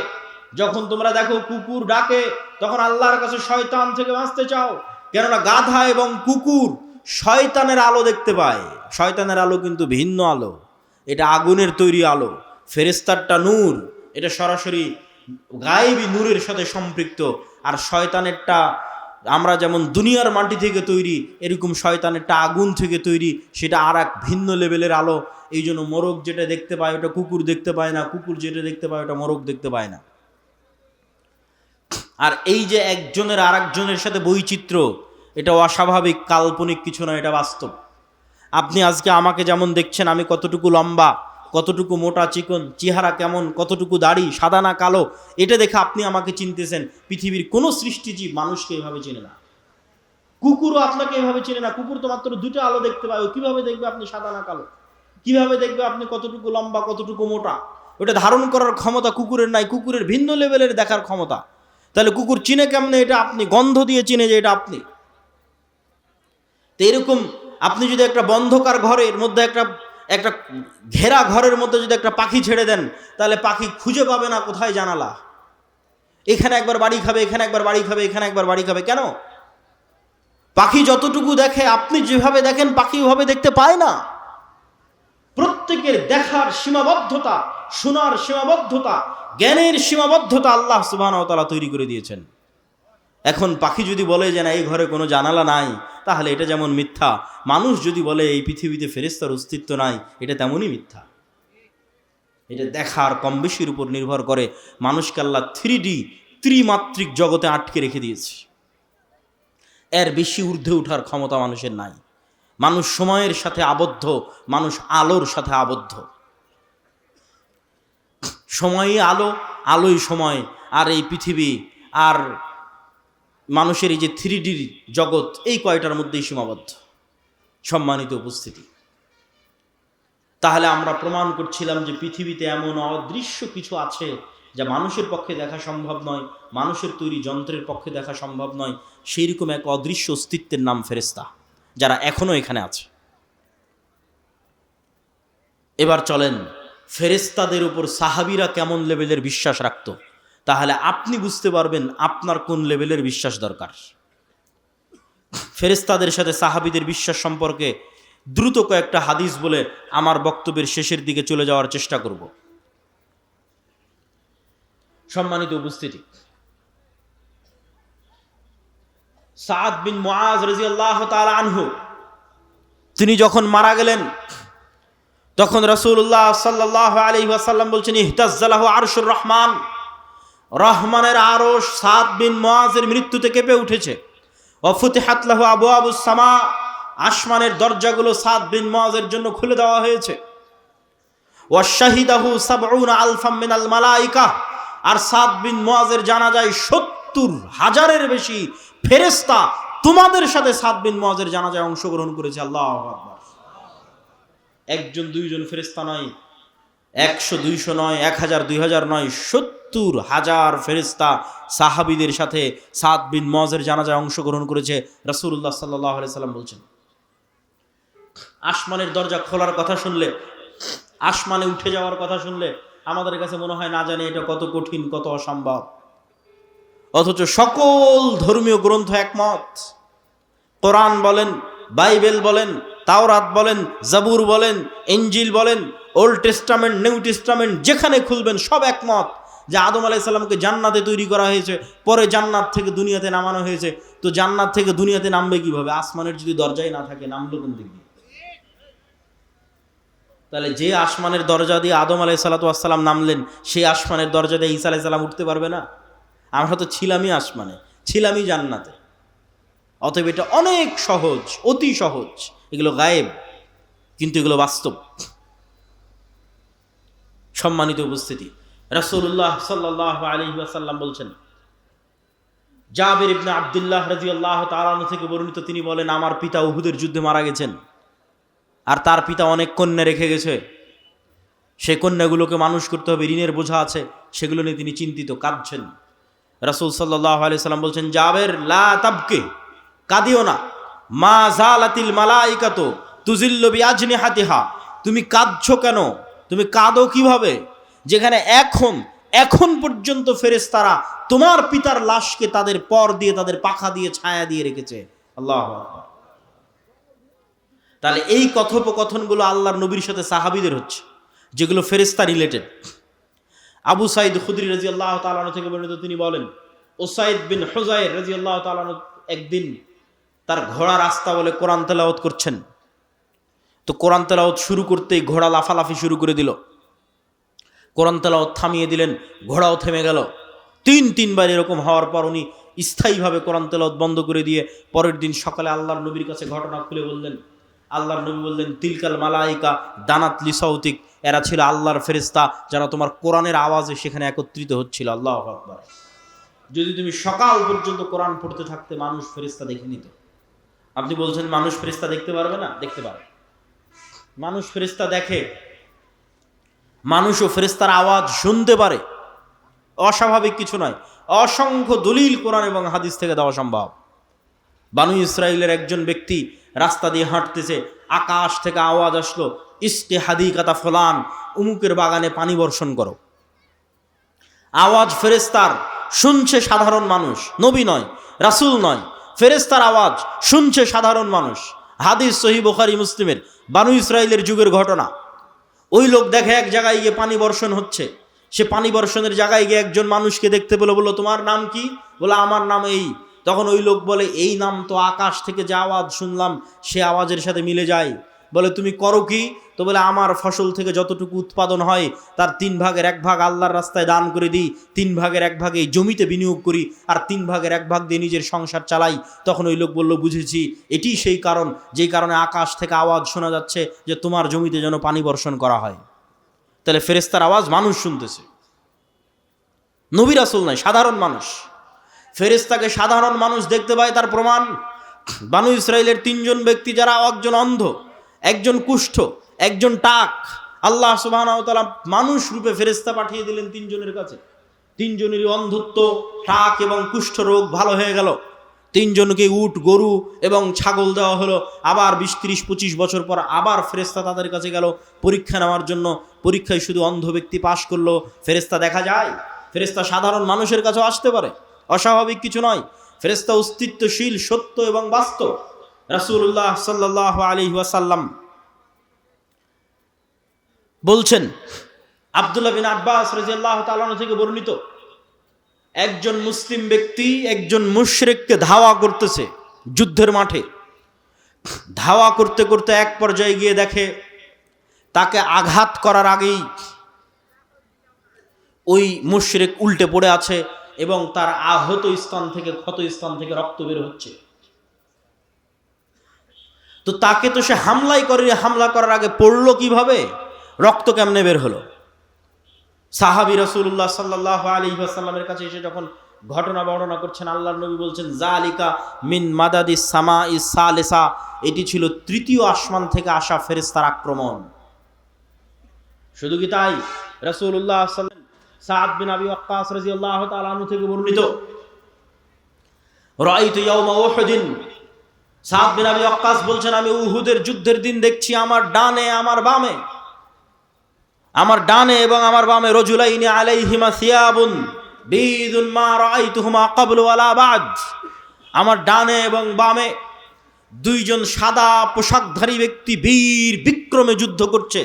যখন তোমরা দেখো কুকুর ডাকে, তখন আল্লাহর কাছে শয়তান থেকে বাঁচতে চাও, কেননা গাধা এবং কুকুর শয়তানের আলো দেখতে পায়। শয়তানের আলো কিন্তু ভিন্ন আলো, এটা আগুনের তৈরি আলো। ফেরেশতারটা নূর, এটা সরাসরি গায়েবী নূরের সাথে সম্পৃক্ত। আর শয়তানেরটা, আমরা যেমন দুনিয়ার মাটি থেকে তৈরি, এরকম শয়তানেরটা আগুন থেকে তৈরি, সেটা আর এক ভিন্ন লেভেলের আলো। এই জন্য মোরগ যেটা দেখতে পায় ওটা কুকুর দেখতে পায় না, কুকুর যেটা দেখতে পায় ওটা মোরগ দেখতে পায় না। আর এই যে একজনের আর একজনের সাথে বৈচিত্র্য, এটা অস্বাভাবিক কাল্পনিক কিছু না, এটা বাস্তব। আপনি আজকে আমাকে যেমন দেখছেন, আমি কতটুকু লম্বা, কতটুকু মোটা চিকন, চেহারা কেমন, কতটুকু দাড়ি, সাদা না কালো, এটা দেখে আপনি আমাকে চিনতেছেন। পৃথিবীর কোনো সৃষ্টিজীব মানুষকে এভাবে চেনে না, কুকুরও আপনাকে এভাবে চেনে না। কুকুর তো মাত্র 2টা আলো দেখতে পায়, ও কিভাবে দেখবে আপনি সাদা না কালো? কিভাবে দেখবে আপনি কতটুকু লম্বা, কতটুকু মোটা? ওটা ধারণ করার ক্ষমতা কুকুরের নাই, কুকুরের ভিন্ন লেভেলের দেখার ক্ষমতা। তাহলে কুকুর চিনে কেমনে? এটা আপনি গন্ধ দিয়ে চিনে যে এটা আপনি। তো এরকম আপনি যদি একটা বন্ধকার ঘরের মধ্যে, একটা ঘেরা ঘরের মধ্যে যদি একটা পাখি ছেড়ে দেন, তাহলে পাখি খুঁজে পাবে না কোথায় জানালা। এখানে একবার বাড়ি খাবে, এখানে একবার বাড়ি খাবে, এখানে একবার বাড়ি খাবে। কেন? পাখি যতটুকু দেখে, আপনি যেভাবে দেখেন পাখি ওভাবে দেখতে পায় না। প্রত্যেকের দেখার সীমাবদ্ধতা, শোনার সীমাবদ্ধতা, জ্ঞানের সীমাবদ্ধতা আল্লাহ সুবহানাহু ওয়া তাআলা তৈরি করে দিয়েছেন। এখন পাখি যদি বলে যে না এই ঘরে কোনো জানালা নাই, তাহলে এটা যেমন মিথ্যা। মানুষ যদি বলে এই পৃথিবীতে ফেরেশতার অস্তিত্ব নাই, এটা তেমনই মিথ্যা। এটা দেখার কম বেশির উপর নির্ভর করে। মানুষকে আল্লাহ 3D, ত্রিমাত্রিক জগতে আটকে রেখে দিয়েছে। এর বেশি ঊর্ধ্বে ওঠার ক্ষমতা মানুষের নাই। মানুষ সময়ের সাথে আবদ্ধ, মানুষ আলোর সাথে আবদ্ধ। সময়ই আলো, আলোই সময়। আর এই পৃথিবী আর মানুষের এই যে 3D জগৎ, এই কয়টার মধ্যেই সীমাবদ্ধ। সম্মানিত উপস্থিতি, তাহলে আমরা প্রমাণ করছিলাম যে পৃথিবীতে এমন অদৃশ্য কিছু আছে যা মানুষের পক্ষে দেখা সম্ভব নয়, মানুষের তৈরি যন্ত্রের পক্ষে দেখা সম্ভব নয়। সেই রকম এক অদৃশ্য অস্তিত্বের নাম ফেরেশতা, যারা এখনো এখানে আছে। এবার চলেন ফেরেশতাদের উপর সাহাবীরা কেমন লেভেলের বিশ্বাস রাখত, তাহলে আপনি বুঝতে পারবেন আপনার কোন লেভেলের বিশ্বাস দরকার। ফেরেশতাদের সাথে সাহাবীদের বিশ্বাস সম্পর্কে দ্রুত কয়েকটা হাদিস বলে আমার বক্তব্যের শেষের দিকে চলে যাওয়ার চেষ্টা করব। সম্মানিত উপস্থিতি, সাদ বিন মুআজ রাদিয়াল্লাহু তাআলা আনহু তিনি যখন মারা গেলেন, তখন রাসূলুল্লাহ সাল্লাল্লাহু আলাইহি ওয়াসাল্লাম বলছেন, ইহতাজ্জালাহু আরশুর রহমান, রহমানের আরশ সাদ বিন মুআজের মৃত্যুতে কেঁপে উঠেছে। ওয়া ফুতিহাত লাহু আবওয়াবুস সামা, আসমানের দরজাগুলো সাদ বিন মুআজের জন্য খুলে দেওয়া হয়েছে। ওয়া শাহিদাহু ৭০ আলফাম মিনাল মালায়েকা, আর সাদ বিন মুআজের জানাজায় ৭০,০০০-এর বেশি ফেরেশতা তোমাদের সাথে সাদ বিন মুআজের জানাজায় অংশগ্রহণ করেছে। আল্লাহু আকবার। একজন দুইজন ফেরেশতা নয়, ১০০ ২০০ নয়, ১০০০ ২০০০ নয়, ৭০,০০০ ফেরেশতা সাহাবীদের সাথে সাদ বিন মুআজের জানাজায় অংশগ্রহণ করেছে। রাসূলুল্লাহ সাল্লাল্লাহু আলাইহি সাল্লাম বলছেন, আসমানের দরজা খোলার কথা শুনলে, আসমানে উঠে যাওয়ার কথা শুনলে আমাদের কাছে মনে হয় না জানি এটা কত কঠিন, কত অসম্ভব। অথচ সকল ধর্মীয় গ্রন্থ একমত। কোরআন বলেন, বাইবেল বলেন, তাওরাত বলেন, জাবুর বলেন, ইনজিল বলেন, ওল্ড টেস্টামেন্ট, নিউ টেস্টামেন্ট, যেখানে খুলবেন সব একমত যে আদম আলাইহিস সালামকে জান্নাতে তৈরি করা হয়েছে, পরে জান্নাত থেকে দুনিয়াতে নামানো হয়েছে। তো জান্নাত থেকে দুনিয়াতে নামবে কিভাবে? আসমানের যদি দরজাই না থাকে, নামলো কোন দিক দিয়ে? তাহলে যে আসমানের দরজা দিয়ে আদম আলাইহিসসালাম নামলেন, সেই আসমানের দরজা দিয়ে ঈসা আলাইহিস সালাম উঠতে পারবে না? আমরা তো ছিলামই আসমানে, ছিলামই জান্নাতে। অতএব এটা অনেক সহজ, অতি সহজ। এগুলো গায়েব, কিন্তু এগুলো বাস্তব। সম্মানিত উপস্থিতি, রাসূলুল্লাহ সাল্লাল্লাহু আলাইহি ওয়াসাল্লাম বলছেন, জাবির ইবনে আব্দুল্লাহ রাদিয়াল্লাহু তাআলা আনহু থেকে বর্ণিত, তিনি বলেন, আমার পিতা উহুদের যুদ্ধে মারা গেছেন, আর তার পিতা অনেক কন্যা রেখে গেছে। সেই কন্যাগুলোকে মানুষ করতে হবে, ঋণের বোঝা আছে, সেগুলো নিয়ে তিনি চিন্তিত, কাঁদছেন। রাসূল সাল্লাল্লাহু আলাইহি সাল্লাম বলছেন, জাবের লা তাবকি, কাঁদিও না, মা জালাতিল মালাইকাতু তুজিল্লু বিআজনিহাতিহা, তুমি কাঁদছো কেন? তুমি কাঁদো কিভাবে, যেখানে এখন পর্যন্ত ফেরেশতারা তোমার পিতার লাশকে তাদের পর দিয়ে, তাদের পাখা দিয়ে, ছায়া দিয়ে রেখেছে। আল্লাহু আকবার। তাহলে এই কথোপকথনগুলো আল্লাহর নবীর সাথে সাহাবীদের হচ্ছে, যেগুলো ফেরেশতা রিলেটেড। আবু সাঈদ খুদরি রাদিয়াল্লাহু তাআলা আনহু থেকে বর্ণিত, তিনি বলেন, উসাইদ বিন হুযাইর রাদিয়াল্লাহু তাআলা আনহু একদিন তার ঘোড়া রাস্তা বলে কোরআন তেলাওয়াত করছেন। তো কোরআন তেলাওয়াত শুরু করতেই ঘোড়া লাফালাফি শুরু করে দিল। কোরআন তেলাওয়াত থামিয়ে দিলেন, ঘোড়াও থেমে গেল। তিনবার এরকম হওয়ার পর উনি স্থায়ীভাবে কোরআন তেলাওয়াত বন্ধ করে দিয়ে পরের দিন সকালে আল্লাহর নবীর কাছে ঘটনা খুলে বললেন। আল্লাহর নবী বললেন, তিলকাল মালাইকা দানাত লিসাউতিক, এরা ছিল আল্লাহর ফেরেশতা, যারা তোমার কোরআনের আওয়াজে সেখানে একত্রিত হচ্ছিল। আল্লাহু আকবার। যদি তুমি সকাল পর্যন্ত কোরআন পড়তে থাকতে, মানুষ ফেরেশতা দেখে নিত। আপনি বলছেন মানুষ ফেরেশতা দেখতে পারবে না? দেখতে পারে। মানুষ ফেরেশতা দেখে, মানুষও ফেরেশতার আওয়াজ শুনতে পারে, অস্বাভাবিক কিছু নয়। অসংখ্য দলিল কোরআন এবং হাদিস থেকে দেওয়া সম্ভব। বানু ইসরাইলের একজন ব্যক্তি রাস্তা দিয়ে হাঁটতেছে, আকাশ থেকে আওয়াজ আসলো, ইসকে হাদিকাতা ফুলান, উমুকের বাগানে পানি বর্ষণ করো। আওয়াজ ফেরেশতার, শুনছে সাধারণ মানুষ, নবী নয়, রাসূল নয়, ফেরেশতার আওয়াজ শুনছে সাধারণ মানুষ। হাদিস সহিহ বুখারী মুসলিমের, বানু ইসরাইলের যুগের ঘটনা। ওই লোক দেখে এক জায়গায় গিয়ে পানি বর্ষণ হচ্ছে। সে পানি বর্ষণের জায়গায় গিয়ে একজন মানুষকে দেখতে পেলো, বললো, তোমার নাম কি? বলে, আমার নাম এই। তখন ওই লোক বলে, এই নাম তো আকাশ থেকে যে আওয়াজ শুনলাম সে আওয়াজের সাথে মিলে যায়। বলে, তুমি করো কি? তো বলে, আমার ফসল থেকে যতটুকু উৎপাদন হয় তার 3 ভাগের 1 ভাগ আল্লাহর রাস্তায় দান করে দিই, 3 ভাগের 1 ভাগ এই জমিতে বিনিয়োগ করি, আর 3 ভাগের 1 ভাগ দিয়ে নিজের সংসার চালাই। তখন ওই লোক বলল, বুঝেছি, এটি সেই কারণ যেই কারণে আকাশ থেকে আওয়াজ শোনা যাচ্ছে যে তোমার জমিতে যেন পানি বর্ষণ করা হয়। তাহলে ফেরেশতার আওয়াজ মানুষ শুনতেছে, নবী রাসূল নয়, সাধারণ মানুষ। ফেরেশতাকে সাধারণ মানুষ দেখতে পায় তার প্রমাণ বানু ইসরাইলের 3 জন ব্যক্তি, যারা একজন অন্ধ, একজন কুষ্ঠ, একজন টাক, আল্লাহ সুবহানাহু ওয়া তাআলা মানুষ রূপে ফেরেশতা পাঠিয়ে দিলেন 3 জনের কাছে। 3 জনেরই অন্ধত্ব, টাক এবং কুষ্ঠ রোগ ভালো হয়ে গেল। 3 জনকে উট, গরু এবং ছাগল দেওয়া হলো। আবার 20, 30, 25 বছর পর আবার ফেরেশতা তাদের কাছে গেল পরীক্ষা নেওয়ার জন্য। পরীক্ষায় শুধু অন্ধ ব্যক্তি পাশ করলো। ফেরেশতা দেখা যায়, ফেরেশতা সাধারণ মানুষের কাছেও আসতে পারে, অস্বাভাবিক কিছু নয়। ফেরেশতা অস্তিত্বশীল, সত্য এবং বাস্তব। রাসূলুল্লাহ সাল্লাল্লাহু আলাইহি ওয়াসাল্লাম বলছেন, আব্দুল্লাহ বিন আব্বাস রাদিয়াল্লাহু তাআলা আনহু থেকে বর্ণিত, একজন মুসলিম ব্যক্তি একজন মুশরিককে ধাওয়া করতেছে যুদ্ধের মাঠে। ধাওয়া করতে করতে এক পর্যায়ে গিয়ে দেখে তাকে আঘাত করার আগেই ওই মুশরিক উল্টে পড়ে আছে এবং তার আহত স্থান থেকে, ক্ষত স্থান থেকে রক্ত বের হচ্ছে। তো তাকে তো সে হামলাই করে, হামলা করার আগে পড়লো কিভাবে, রক্ত কেমনে বের হলো? সাহাবী রাসূলুল্লাহ সাল্লাল্লাহু আলাইহি ওয়াসাল্লামের কাছে এসে যখন ঘটনা বর্ণনা করছেন, আল্লাহর নবী বলছেন, জালিকা মিন মাদাদিস সামাইস সালিসা, এটি ছিল 3য় আসমান থেকে আসা ফেরেশতার আক্রমণ। শুধু কি তাই, রাসূলুল্লাহ সাল্লাল্লাহু আলাইহি ওয়াসাল্লাম সাদ বিন আবি ওয়াক্কাস রাদিয়াল্লাহু তাআলা আনহু থেকে বর্ণিত, রাআইতু ইয়াওমা উহুদিন, সাদ বিন আবি ওয়াক্কাস বলছেন, আমি উহুদের যুদ্ধের দিন দেখছি আমার ডানে আমার বামে, আমার ডানে এবং আমার বামে রজুলাইনি আলাইহিমা সিয়াবুন বিদুন মা রাআইতুহুমা ক্বাবলু ওয়ালা বাদ, আমার ডানে এবং বামে 2 জন সাদা পোশাকধারী ব্যক্তি বীর বিক্রমে যুদ্ধ করছে।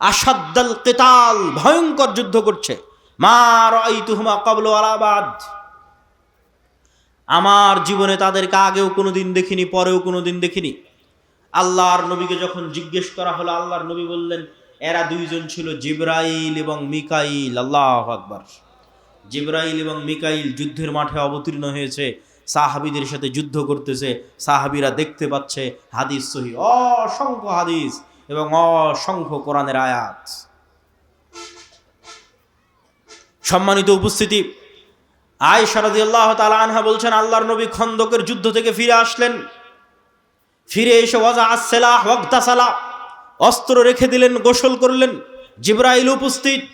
আশাদ্দাল কিতাল, ভয়ঙ্কর যুদ্ধ করছে। মা রাআইতুহুমা ক্বাবলু ওয়ালা বাদ, আমার জীবনে তাদেরকে আগেও কোনোদিন দেখিনি, পরেও কোনোদিন দেখিনি। আল্লাহর নবীকে যখন জিজ্ঞেস করা হলো, আল্লাহর নবী বললেন, এরা 2 জন ছিল জিবরাইল এবং মিকাইল। আল্লাহু আকবার। জিবরাইল এবং মিকাইল যুদ্ধের মাঠে অবতীর্ণ হয়েছে, সাহাবীদের সাথে যুদ্ধ করতেছে। সাহাবীরা দেখতে পাচ্ছে, হাদিস সহিহ, অসংখ্য হাদিস এবং অসংখ্য কোরআনের আয়াত। সম্মানিত উপস্থিতি, আয়েশা রাদিয়াল্লাহু তাআলা আনহা বলছেন, আল্লাহর নবী খন্দকের যুদ্ধ থেকে ফিরে আসলেন। ফিরে এসে ওয়াজা আসসালাহ ওয়াগতাসালা, অস্ত্র রেখে দিলেন, গোসল করলেন। জিবরাইল উপস্থিত।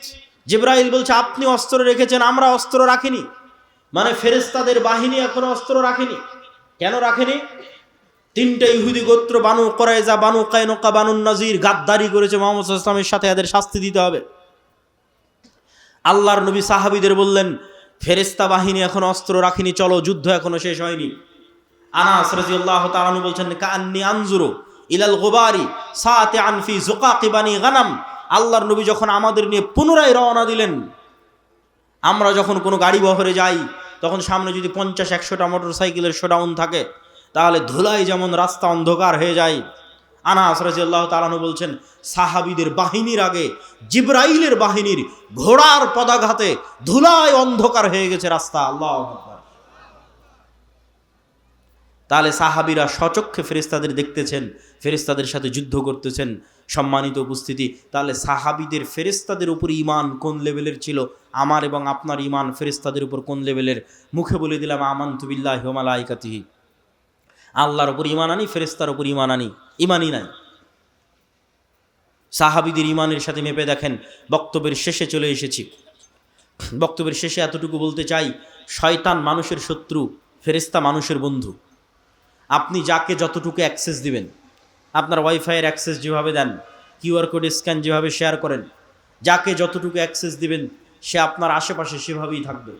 জিবরাইল বলছে, আপনি অস্ত্র রেখেছেন, আমরা অস্ত্র রাখিনি। মানে ফেরেশতাদের বাহিনী এখনো অস্ত্র রাখেনি। কেন রাখেনি? 3টা ইহুদি গোত্র, বানু কুরাইজা, বানু কায়নুকা, বানু নাজির গাদ্দারি করেছে মুহাম্মদ সাল্লাল্লাহু আলাইহি ওয়াসাল্লামের সাথে, এদের শাস্তি দিতে হবে। আল্লাহর নবী সাহাবীদের বললেন, ফেরেশতা বাহিনী এখনো অস্ত্র রাখেনি, চলো, যুদ্ধ এখনো শেষ হয়নি। আনাস রাদিয়াল্লাহু তাআলা আনহু বলছেন, কাআন্নী আনজুরু ইলাল গুবারি সাতিআন ফি যুকাকি বানি গানাম, আল্লাহর নবী যখন আমাদের নিয়ে পুনরায় রওনা দিলেন, আমরা যখন কোনো গাড়ি বহরে যাই, তখন সামনে যদি 50-100টা মোটরসাইকেলের শোডাউন থাকে, তাহলে ধুলায় যেমন রাস্তা অন্ধকার হয়ে যায়। আনাস রাদিয়াল্লাহু তাআলা আনহু বলছেন, সাহাবীদের বাহিনীর আগে জিবরাইলের বাহিনীর ঘোড়ার পদাঘাতে ধুলায় অন্ধকার হয়ে গেছে রাস্তা। আল্লাহু আকবার। তাহলে সাহাবীরা স্বচক্ষে ফেরেশতাদের দেখতেছেন, ফেরেশতাদের সাথে যুদ্ধ করতেছেন। সম্মানিত উপস্থিতি, তাহলে সাহাবীদের ফেরেশতাদের উপর ঈমান কোন লেভেলের ছিল, আমার এবং আপনার ঈমান ফেরেশতাদের উপর কোন লেভেলের? মুখে বলে দিলাম আমানতু বিল্লাহি ওয়া মালাইকাতিহি, আল্লাহর উপর ঈমান আনি, ফেরেশতার উপর ঈমান আনি, ঈমানই নাই। সাহাবীদের ঈমানের সাথে মেপে দেখেন। বক্তব্যের শেষে চলে এসেছি। বক্তব্যের শেষে এতটুকু বলতে চাই, শয়তান মানুষের শত্রু, ফেরেশতা মানুষের বন্ধু। আপনি যাকে যতটুকু অ্যাক্সেস দিবেন, আপনার ওয়াইফাইয়ের অ্যাক্সেস যেভাবে দেন, কিউআর কোড স্ক্যান যেভাবে শেয়ার করেন, যাকে যতটুকু অ্যাক্সেস দিবেন সে আপনার আশেপাশে সেভাবেই থাকবে।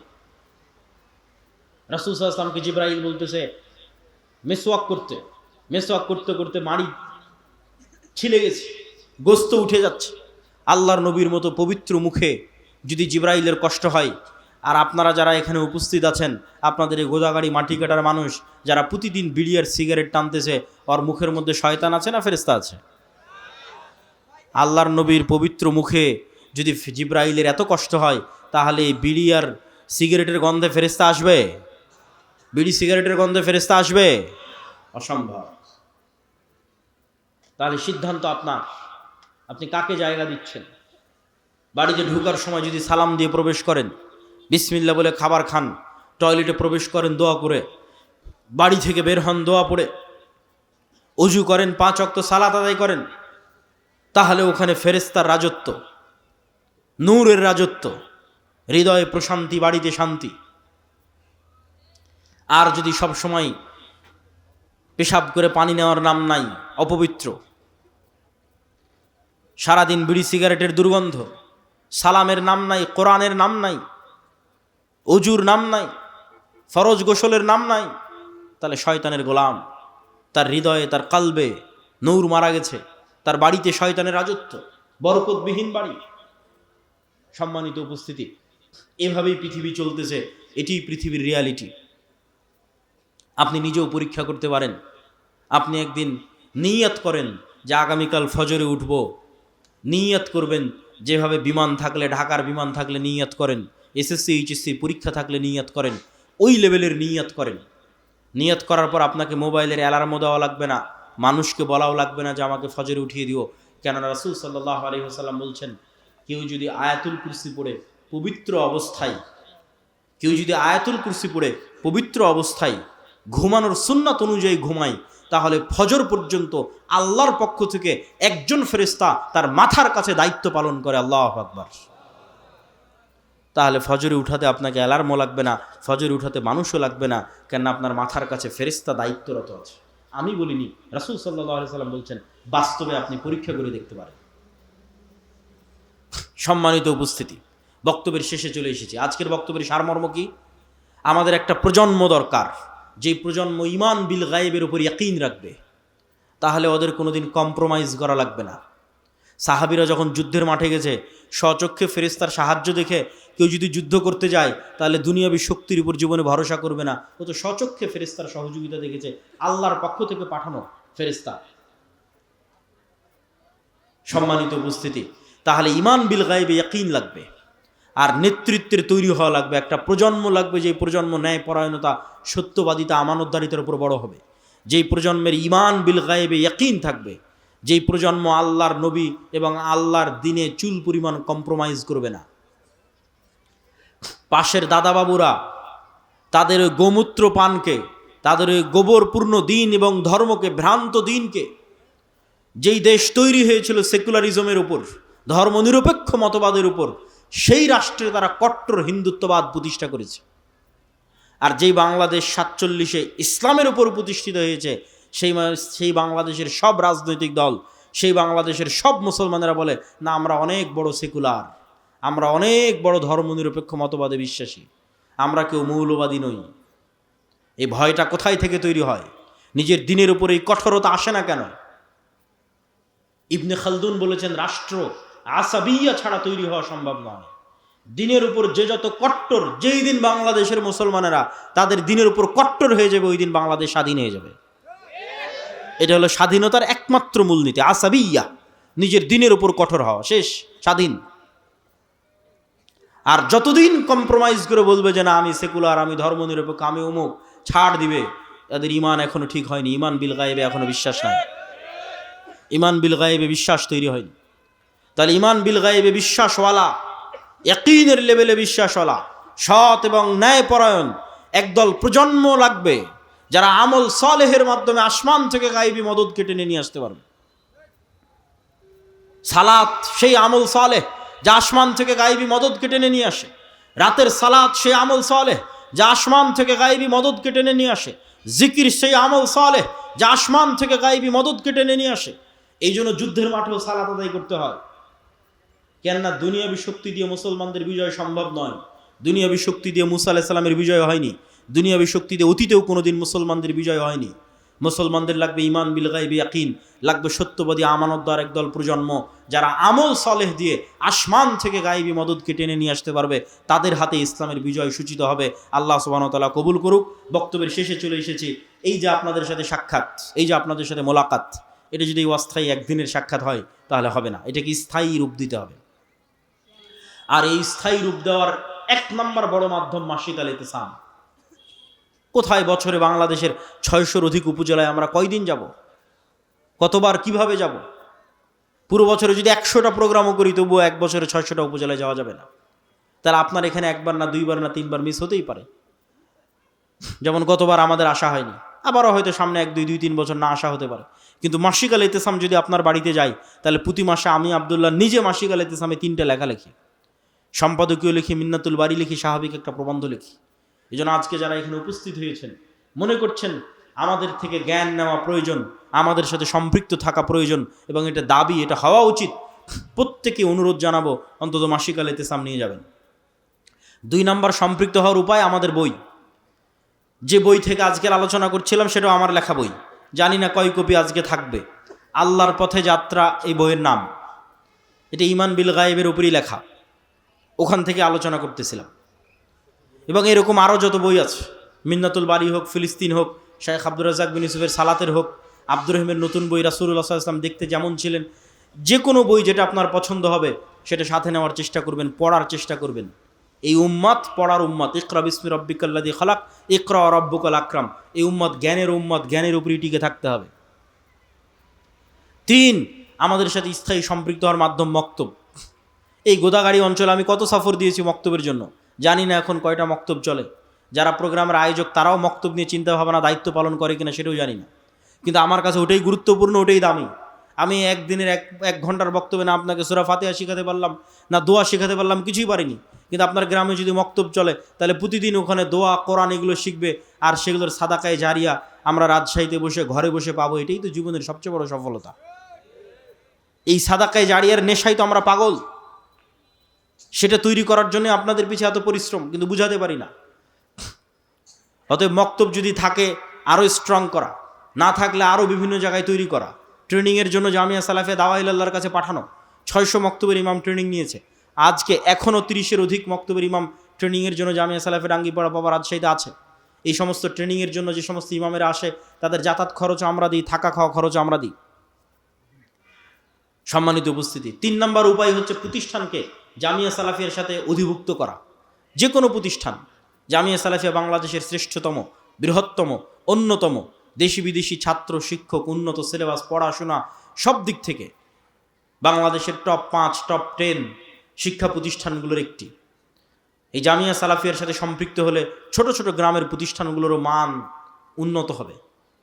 রাসূল সাল্লাল্লাহু আলাইহি ওয়াসাল্লামকে জিবরাইল বলতেছে মেসওয়াক করতে করতে মাড়ি ছিলে গেছে, গোস্ত উঠে যাচ্ছে। আল্লাহর নবীর মতো পবিত্র মুখে যদি জিবরাইলের কষ্ট হয়, আর আপনারা যারা এখানে উপস্থিত আছেন, আপনাদের এই গোদাগাড়ি মাটি কাটার মানুষ যারা প্রতিদিন বিড়ি আর সিগারেট টানতেছে, ওর মুখের মধ্যে শয়তান আছে না ফেরেশতা আছে? আল্লাহর নবীর পবিত্র মুখে যদি জিবরাইলের এত কষ্ট হয়, তাহলে বিড়ি আর সিগারেটের গন্ধে ফেরেশতা আসবে? বিড়ি সিগারেটের গন্ধে ফেরেশতা আসবে? অসম্ভব। তাহলে সিদ্ধান্ত আপনার, আপনি কাকে জায়গা দিচ্ছেন। বাড়িতে ঢোকার সময় যদি সালাম দিয়ে প্রবেশ করেন, বিসমিল্লাহ বলে খাবার খান, টয়লেটে প্রবেশ করেন দোয়া করে, বাড়ি থেকে বের হন দোয়া পড়ে, অজু করেন, 5 ওয়াক্ত সালাত আদায় করেন, তাহলে ওখানে ফেরেশতার রাজত্ব, নূরের রাজত্ব, হৃদয়ে প্রশান্তি, বাড়িতে শান্তি। আর যদি সব সময় পেশাব করে পানি নেওয়ার নাম নাই, অপবিত্র, সারাদিন বিড়ি সিগারেটের দুর্গন্ধ, সালামের নাম নাই, কোরআনের নাম নাই, অজুর নাম নাই, ফরজ গোসলের নাম নাই, তাহলে শয়তানের গোলাম। তার হৃদয়ে, তার কালবে নূর মারা গেছে, তার বাড়িতে শয়তানের রাজত্ব, বরকতবিহীন বাড়ি। সম্মানিত উপস্থিতি, এভাবেই পৃথিবী চলতেছে, এটি পৃথিবীর রিয়ালিটি। আপনি নিজেও পরীক্ষা করতে পারেন। আপনি একদিন নিয়ত করেন যে আগামীকাল ফজরে উঠব, নিয়ত করবেন, যেভাবে বিমান থাকলে, ঢাকার বিমান থাকলে নিয়ত করেন, এসএসসি এইচএসসি পরীক্ষা থাকলে নিয়ত করেন, ওই লেভেলের নিয়ত করেন। নিয়ত করার পর আপনাকে মোবাইলের অ্যালার্মও দেওয়া লাগবে না, মানুষকে বলাও লাগবে না যে আমাকে ফজরে উঠিয়ে দিও। কেননা রাসূল সাল্লাল্লাহু আলাইহি ওয়াসাল্লাম বলছেন, কেউ যদি আয়াতুল কুরসি পড়ে পবিত্র অবস্থায়, কেউ যদি আয়াতুল কুরসি পড়ে পবিত্র অবস্থায় ঘুমানোর সুন্নাত অনুযায়ী ঘুমায়, তাহলে ফজর পর্যন্ত আল্লাহর পক্ষ থেকে একজন ফেরেশতা তার মাথার কাছে দায়িত্ব পালন করে। আল্লাহু আকবার। তাহলে ফজরে উঠাতে আপনাকে অ্যালার্মও লাগবে না, ফজরে উঠাতে মানুষও লাগবে না, কেননা আপনার মাথার কাছে ফেরেশতা দায়িত্বরত আছে। আমি বলিনি, রাসূল সাল্লাল্লাহু আলাইহি ওয়াসাল্লাম বলছেন, বাস্তবে আপনি পরীক্ষা করে দেখতে পারেন। সম্মানিত উপস্থিতি, বক্তব্যের শেষে চলে এসেছি। আজকের বক্তব্যের সারমর্ম কি? আমাদের একটা প্রজন্ম দরকার, যে প্রজন্ম ঈমান বিল গায়েবের উপর ইয়াকিন রাখবে, তাহলে ওদের কোনোদিন কম্প্রোমাইজ করা লাগবে না। সাহাবীরা যখন যুদ্ধের মাঠে গেছে, স্বচক্ষে ফেরেশতার সাহায্য দেখে কেউ যদি যুদ্ধ করতে যায়, তাহলে দুনিয়াবী শক্তির উপর জীবনে ভরসা করবে না। ও তো স্বচক্ষে ফেরেশতার সহযোগিতা দেখেছে, আল্লাহর পক্ষ থেকে পাঠানো ফেরেশতা। সম্মানিত উপস্থিতি, তাহলে ঈমান বিল গায়েবে ইয়াকিন লাগবে, আর নেতৃত্বের তৈরি হওয়া লাগবে। একটা প্রজন্ম লাগবে, যে প্রজন্ম ন্যায়পরায়ণতা, সত্যবাদিতা, আমানতদারিতার উপর বড় হবে, যেই প্রজন্মের ঈমান বিল গায়েবে ইয়াকিন থাকবে, যেই প্রজন্ম আল্লাহর নবী এবং আল্লাহর দিনে চুল পরিমাণ কম্প্রোমাইজ করবে না। পাশের দাদাবাবুরা তাদের ওই গোমূত্র পানকে, তাদের ওই গোবরপূর্ণ দিন এবং ধর্মকে, ভ্রান্ত দিনকে, যেই দেশ তৈরি হয়েছিল সেকুলারিজমের উপর, ধর্মনিরপেক্ষ মতবাদের উপর, সেই রাষ্ট্রে তারা কট্টর হিন্দুত্ববাদ প্রতিষ্ঠা করেছে। আর যেই বাংলাদেশ 47-এ ইসলামের উপর প্রতিষ্ঠিত হয়েছে, সেই বাংলাদেশের সব রাজনৈতিক দল, সেই বাংলাদেশের সব মুসলমানেরা বলে, না আমরা অনেক বড় সেকুলার, আমরা অনেক বড় ধর্মনিরপেক্ষ মতবাদে বিশ্বাসী, আমরা কেউ মৌলবাদী নই। এই ভয়টা কোথায় থেকে তৈরি হয়? নিজের দিনের উপরে এই কঠোরতা আসে না কেন? ইবনে খালদুন বলেছেন, রাষ্ট্র আসাবিয়া ছাড়া তৈরি হওয়া সম্ভব নয়। দিনের উপর যে যত কট্টর, যেই দিন বাংলাদেশের মুসলমানেরা তাদের দিনের উপর কট্টর হয়ে যাবে, ওই দিন বাংলাদেশ স্বাধীন হয়ে যাবে। এটা হলো স্বাধীনতার একমাত্র মূলনীতি, আসাবিয়া, নিজের দিনের উপর কঠোর হওয়া, শেষ, স্বাধীন। আর যতদিন কম্প্রোমাইজ করে বলবে যে না আমি সেকুলার, আমি ধর্মনিরপেক্ষ, আমি অমুক, ছাড় দিবে, তাদের ঈমান এখনো ঠিক হয়নি, ঈমান বিল গায়েবে এখনো বিশ্বাস নাই, ঈমান বিল গায়েবে বিশ্বাস তৈরি হয়নি। তাহলে ঈমান বিল গায়েবে বিশ্বাসওয়ালা, ইয়াকিনের লেভেলে বিশ্বাসওয়ালা, সৎ এবং ন্যায়পরায়ণ একদল প্রজন্ম লাগবে, যারা আমল সালেহের মাধ্যমে আসমান থেকে গায়েবী মদদ কেটে নিয়ে আসতে পারবে। সালাত সেই আমল সালেহ যা আসমান থেকে গায়েবী মদদ কেটে নিয়ে আসে। রাতের সালাত সেই আমল সালেহ যা আসমান থেকে গায়েবী মদদ কেটে নিয়ে আসে। জিকির সেই আমল সালেহ যা আসমান থেকে গায়েবী মদদ কেটে নিয়ে আসে। এই জন্য যুদ্ধের মাঠেও সালাত আদায় করতে হয়। কেননা দুনিয়াবী শক্তি দিয়ে মুসলমানদের বিজয় সম্ভব নয়। দুনিয়াবী শক্তি দিয়ে মুসা আলাইহিস সালামের বিজয় হয়নি, দুনিয়াবী শক্তি দিয়ে অতীতেও কোনোদিন মুসলমানদের বিজয় হয়নি। মুসলমানদের লাগবে ঈমান বিল গায়বি ইয়াকিন, লাগবে সত্যবাদী আমানতদার একদল প্রজন্ম, যারা আমল সালেহ দিয়ে আসমান থেকে গায়েবী মদদকে টেনে নিয়ে আসতে পারবে। তাদের হাতে ইসলামের বিজয় সূচিত হবে। আল্লাহ সুবহানাহু ওয়া তাআলা কবুল করুক। বক্তব্যের শেষে চলে এসেছি। এই যে আপনাদের সাথে সাক্ষাৎ, এই যে আপনাদের সাথে মোলাকাত, এটা যদি অস্থায়ী একদিনের সাক্ষাৎ হয় তাহলে হবে না, এটাকে স্থায়ী রূপ দিতে হবে। আর এই স্থায়ী রূপ দেওয়ার এক নম্বর বড় মাধ্যম মাসিক আল ইতিসাম। কোথায় বছরে বাংলাদেশের 600-র অধিক উপজেলায় আমরা কয়দিন যাব, কতবার, কিভাবে যাব? পুরো বছরে যদি 100টা প্রোগ্রামও করি তবুও এক বছরে 600টা উপজেলায় যাওয়া যাবে না। তাহলে আপনার এখানে একবার না দুইবার না তিনবার মিস হতেই পারে। যেমন গতবার আমাদের আসা হয়নি, আবারও হয়তো সামনে 1 2 3 বছর না আসা হতে পারে, কিন্তু মাসিক আল ইতিসাম যদি আপনার বাড়িতে যাই, তাহলে প্রতি মাসে আমি আবদুল্লাহ নিজে মাসিক আল ইতিসামে 3টে লেখা লিখি, সম্পাদকীয় লিখি, মিন্নাতুল বাড়ি লিখি, স্বাভাবিক একটা প্রবন্ধ লিখি। এই জন্য আজকে যারা এখানে উপস্থিত হয়েছেন, মনে করছেন আমাদের থেকে জ্ঞান নেওয়া প্রয়োজন, আমাদের সাথে সম্পৃক্ত থাকা প্রয়োজন এবং এটা দাবি, এটা হওয়া উচিত, প্রত্যেকে অনুরোধ জানাবো অন্তত মাসিক আল ইতিসাম নিয়ে যাবেন। 2 নম্বর সম্পৃক্ত হওয়ার উপায় আমাদের বই। যে বই থেকে আজকের আলোচনা করছিলাম সেটাও আমার লেখা বই, জানি না কয় কপি আজকে থাকবে। আল্লাহর পথে যাত্রা এই বইয়ের নাম, এটা ঈমান বিল গায়েবের উপরই লেখা, ওখান থেকে আলোচনা করতেছিলাম। এবং এরকম আরও যত বই আছে, মিন্নাতুল বাড়ি হোক, ফিলিস্তিন হোক, শেখ আব্দুর রাজ্জাক বিন ইউসুফের সালাতের হোক, আব্দুর রহিমের নতুন বই রাসূলুল্লাহ সাল্লাল্লাহু আলাইহি ওয়াসাল্লাম দেখতে যেমন ছিলেন, যে কোনো বই যেটা আপনার পছন্দ হবে সেটা সাথে নেওয়ার চেষ্টা করবেন, পড়ার চেষ্টা করবেন। এই উম্মাত পড়ার উম্মাত, ইকরা বিসমি রাব্বিকাল্লাযী খালাক, ইকরা ওয়া রাব্বুকাল আকরাম। এই উম্মাত জ্ঞানের উম্মাত, জ্ঞানের উপরই টিকে থাকতে হবে। 3, আমাদের সাথে স্থায়ী সম্পৃক্ত হওয়ার মাধ্যম মক্তব। এই গোদাগাড়ি অঞ্চলে আমি কত সফর দিয়েছি মক্তবের জন্য, জানি না এখন কয়টা মক্তব চলে। যারা প্রোগ্রামের আয়োজক তারাও মক্তব নিয়ে চিন্তা ভাবনা দায়িত্ব পালন করে কিনা সেটাও জানি না, কিন্তু আমার কাছে ওটাই গুরুত্বপূর্ণ, ওটাই দামি। আমি একদিনের এক ঘন্টার বক্তব্যে না আপনাকে সূরা ফাতিহা শিখাতে পারলাম, না দোয়া শিখাতে পারলাম, কিছুই পারিনি। কিন্তু আপনার গ্রামে যদি মক্তব চলে, তাহলে প্রতিদিন ওখানে দোয়া, কোরআন এগুলো শিখবে, আর সেগুলোর সাদাকায়ে জারিয়া আমরা রাজশাহীতে বসে ঘরে বসে পাবো। এটাই তো জীবনের সবচেয়ে বড় সফলতা। এই সাদাকায়ে জারিয়ার নেশাই তো আমরা পাগল, সেটা তৈরি করার জন্য আপনাদের পিছিয়ে এত পরিশ্রম, কিন্তু বুঝাতে পারি না। অতএব মক্তব যদি থাকে আরও স্ট্রং করা, না থাকলে আরও বিভিন্ন জায়গায় তৈরি করা। ট্রেনিংয়ের জন্য জামিয়া সালাফিয়া দাওয়া ইলাল্লাহর কাছে পাঠানো, 600 মক্তবের ইমাম ট্রেনিং নিয়েছে। আজকে এখনও 30-এর অধিক মক্তবের ইমাম ট্রেনিংয়ের জন্য জামিয়া সালাফিয়া ডাঙ্গিপাড়া বাবা রাজশাহীতে আছে। এই সমস্ত ট্রেনিংয়ের জন্য যে সমস্ত ইমামেরা আসে, তাদের যাতায়াত খরচ আমরা দিই, থাকা খাওয়া খরচ আমরা দিই। সম্মানিত উপস্থিতি, 3 নম্বর উপায় হচ্ছে প্রতিষ্ঠানকে জামিয়া সালাফিয়ার সাথে অধিভুক্ত করা। যে কোনো প্রতিষ্ঠান, জামিয়া সালাফিয়া বাংলাদেশের শ্রেষ্ঠতম, বৃহত্তম, অন্যতম, দেশি বিদেশি ছাত্র, শিক্ষক, উন্নত সিলেবাস, পড়াশোনা সব দিক থেকে বাংলাদেশের টপ 5, টপ 10 শিক্ষা প্রতিষ্ঠানগুলোর একটি। এই জামিয়া সালাফিয়ার সাথে সম্পৃক্ত হলে ছোট ছোট গ্রামের প্রতিষ্ঠানগুলোরও মান উন্নত হবে।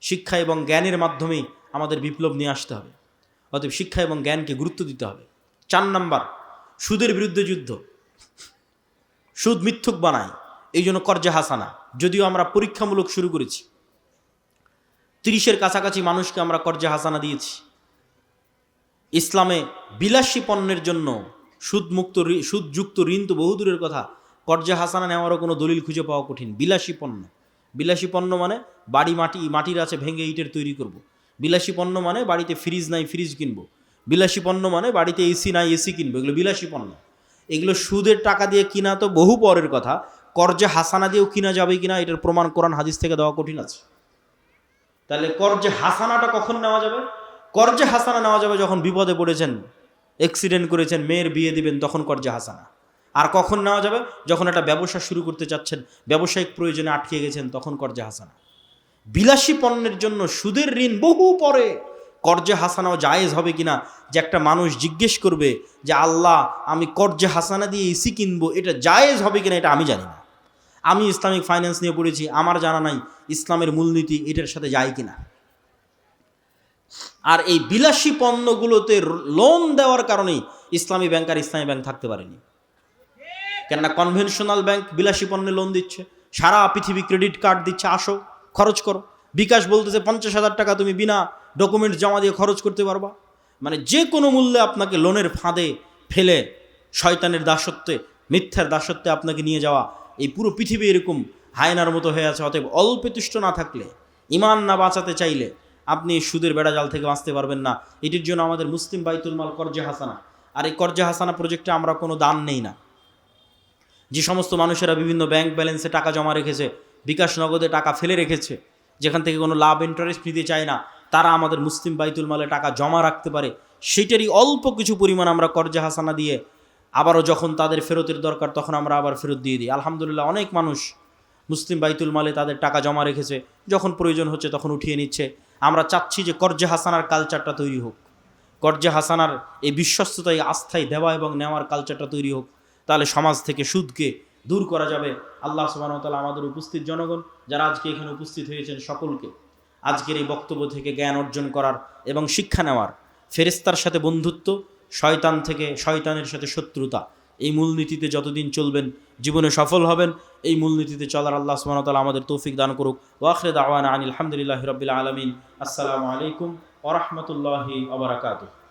শিক্ষা এবং জ্ঞানের মাধ্যমেই আমাদের বিপ্লব নিয়ে আসতে হবে। অতএব শিক্ষা এবং জ্ঞানকে গুরুত্ব দিতে হবে। 4 নম্বর, সুদের বিরুদ্ধে যুদ্ধ। সুদ মিথ্যুক বানায়, এই জন্য কর্জে হাসানা। যদিও আমরা পরীক্ষামূলক শুরু করেছি, 30-এর কাছাকাছি মানুষকে আমরা কর্জে হাসানা দিয়েছি। ইসলামে বিলাসী পণ্যের জন্য সুদযুক্ত ঋণ তো বহুদূরের কথা, কর্জে হাসানা নেওয়ারও কোনো দলিল খুঁজে পাওয়া কঠিন। বিলাসী পণ্য মানে বাড়ি মাটির আছে, ভেঙে ইটের তৈরি করব। বিলাসী পণ্য মানে বাড়িতে ফ্রিজ নাই, ফ্রিজ কিনবো। বিলাসী পণ্য মানে বাড়িতে এসি নাই, এসি কিনবো। এগুলো বিলাসী পণ্য। এগুলো সুদের টাকা দিয়ে কিনা তো বহু পরের কথা, কর্জে হাসানা দিয়েও কিনা যাবে কিনা এটার প্রমাণ কোরআন হাদিস থেকে দেওয়া কঠিন আছে। তাহলে কর্জে হাসানাটা কখন নেওয়া যাবে? কর্জে হাসানা নেওয়া যাবে যখন বিপদে পড়েছেন, অ্যাক্সিডেন্ট করেছেন, মেয়ের বিয়ে দিবেন, তখন কর্জে হাসানা। আর কখন নেওয়া যাবে? যখন একটা ব্যবসা শুরু করতে চাচ্ছেন, ব্যবসায়িক প্রয়োজনে আটকে গেছেন, তখন কর্জে হাসানা। বিলাসী পণ্যের জন্য সুদের ঋণ বহু পরে। কর্জে হাসানাও জায়েজ হবে কিনা, যে একটা মানুষ জিজ্ঞেস করবে যে আল্লাহ আমি কর্জে হাসানা দিয়ে এসি কিনবো, এটা জায়েজ হবে কিনা এটা আমি জানি না। আমি ইসলামিক ফাইন্যান্স নিয়ে পড়েছি, আমার জানা নাই ইসলামের মূলনীতি এটার সাথে যায় কিনা। আর এই বিলাসী পণ্যগুলোতে লোন দেওয়ার কারণেই ইসলামী ব্যাংক আর ইসলামী ব্যাংক থাকতে পারেনি। কেননা কনভেনশনাল ব্যাংক বিলাসী পণ্যে লোন দিচ্ছে, সারা পৃথিবী ক্রেডিট কার্ড দিচ্ছে, আসো খরচ করো। বিকাশ বলতেছে 50,000 টাকা তুমি বিনা ডকুমেন্টস জমা দিয়ে খরচ করতে পারবা। মানে যে কোনো মূল্যে আপনাকে লোনের ফাঁদে ফেলে শয়তানের দাসত্বে, মিথ্যার দাসত্বে আপনাকে নিয়ে যাওয়া। এই পুরো পৃথিবী এরকম হায়নার মতো হয়ে আছে। অতএব অল্পে তুষ্ট না থাকলে, ইমান না বাঁচাতে চাইলে আপনি এই সুদের বেড়াজাল থেকে বাঁচতে পারবেন না। এটির জন্য আমাদের মুসলিম বাইতুল মাল কর্জে হাসানা। আর এই কর্জে হাসানা প্রজেক্টে আমরা কোনো দান নেই না। যে সমস্ত মানুষেরা বিভিন্ন ব্যাংক ব্যালেন্সে টাকা জমা রেখেছে, বিকাশ নগদে টাকা ফেলে রেখেছে, যেখান থেকে কোনো লাভ ইন্টারেস্ট নিতে চায় না, তারা আমাদের মুসলিম বাইতুল মালে টাকা জমা রাখতে পারে। সেটারই অল্প কিছু পরিমাণ আমরা কর্জে হাসানা দিয়ে আবারও যখন তাদের ফেরতের দরকার তখন আমরা আবার ফেরত দিয়ে দিই। আলহামদুলিল্লাহ, অনেক মানুষ মুসলিম বাইতুল মালে তাদের টাকা জমা রেখেছে, যখন প্রয়োজন হচ্ছে তখন উঠিয়ে নিচ্ছে। আমরা চাচ্ছি যে কর্জে হাসানার কালচারটা তৈরি হোক, কর্জে হাসানার এই বিশ্বস্ততায়, আস্থায় দেওয়া এবং নেওয়ার কালচারটা তৈরি হোক। তাহলে সমাজ থেকে সুদকে দূর করা যাবে। আল্লাহ সুবহানাহু ওয়া তাআলা আমাদের উপস্থিত জনগণ যারা আজকে এখানে উপস্থিত হয়েছেন সকলকে আজকের এই বক্তব্য থেকে জ্ঞান অর্জন করার এবং শিক্ষা নেওয়ার, ফেরেশতার সাথে বন্ধুত্ব, শয়তানের সাথে শত্রুতা, এই মূলনীতিতে যতদিন চলবেন জীবনে সফল হবেন। এই মূলনীতিতে চলার আল্লাহ সুবহানাহু ওয়া তাআলা আমাদের তৌফিক দান করুক। ওয়া আখিরু দাওয়ানা আনিল হামদুলিল্লাহি রাব্বিল আলামিন। আসসালামু আলাইকুম ওয়া রাহমাতুল্লাহি ওয়া বারাকাতুহু।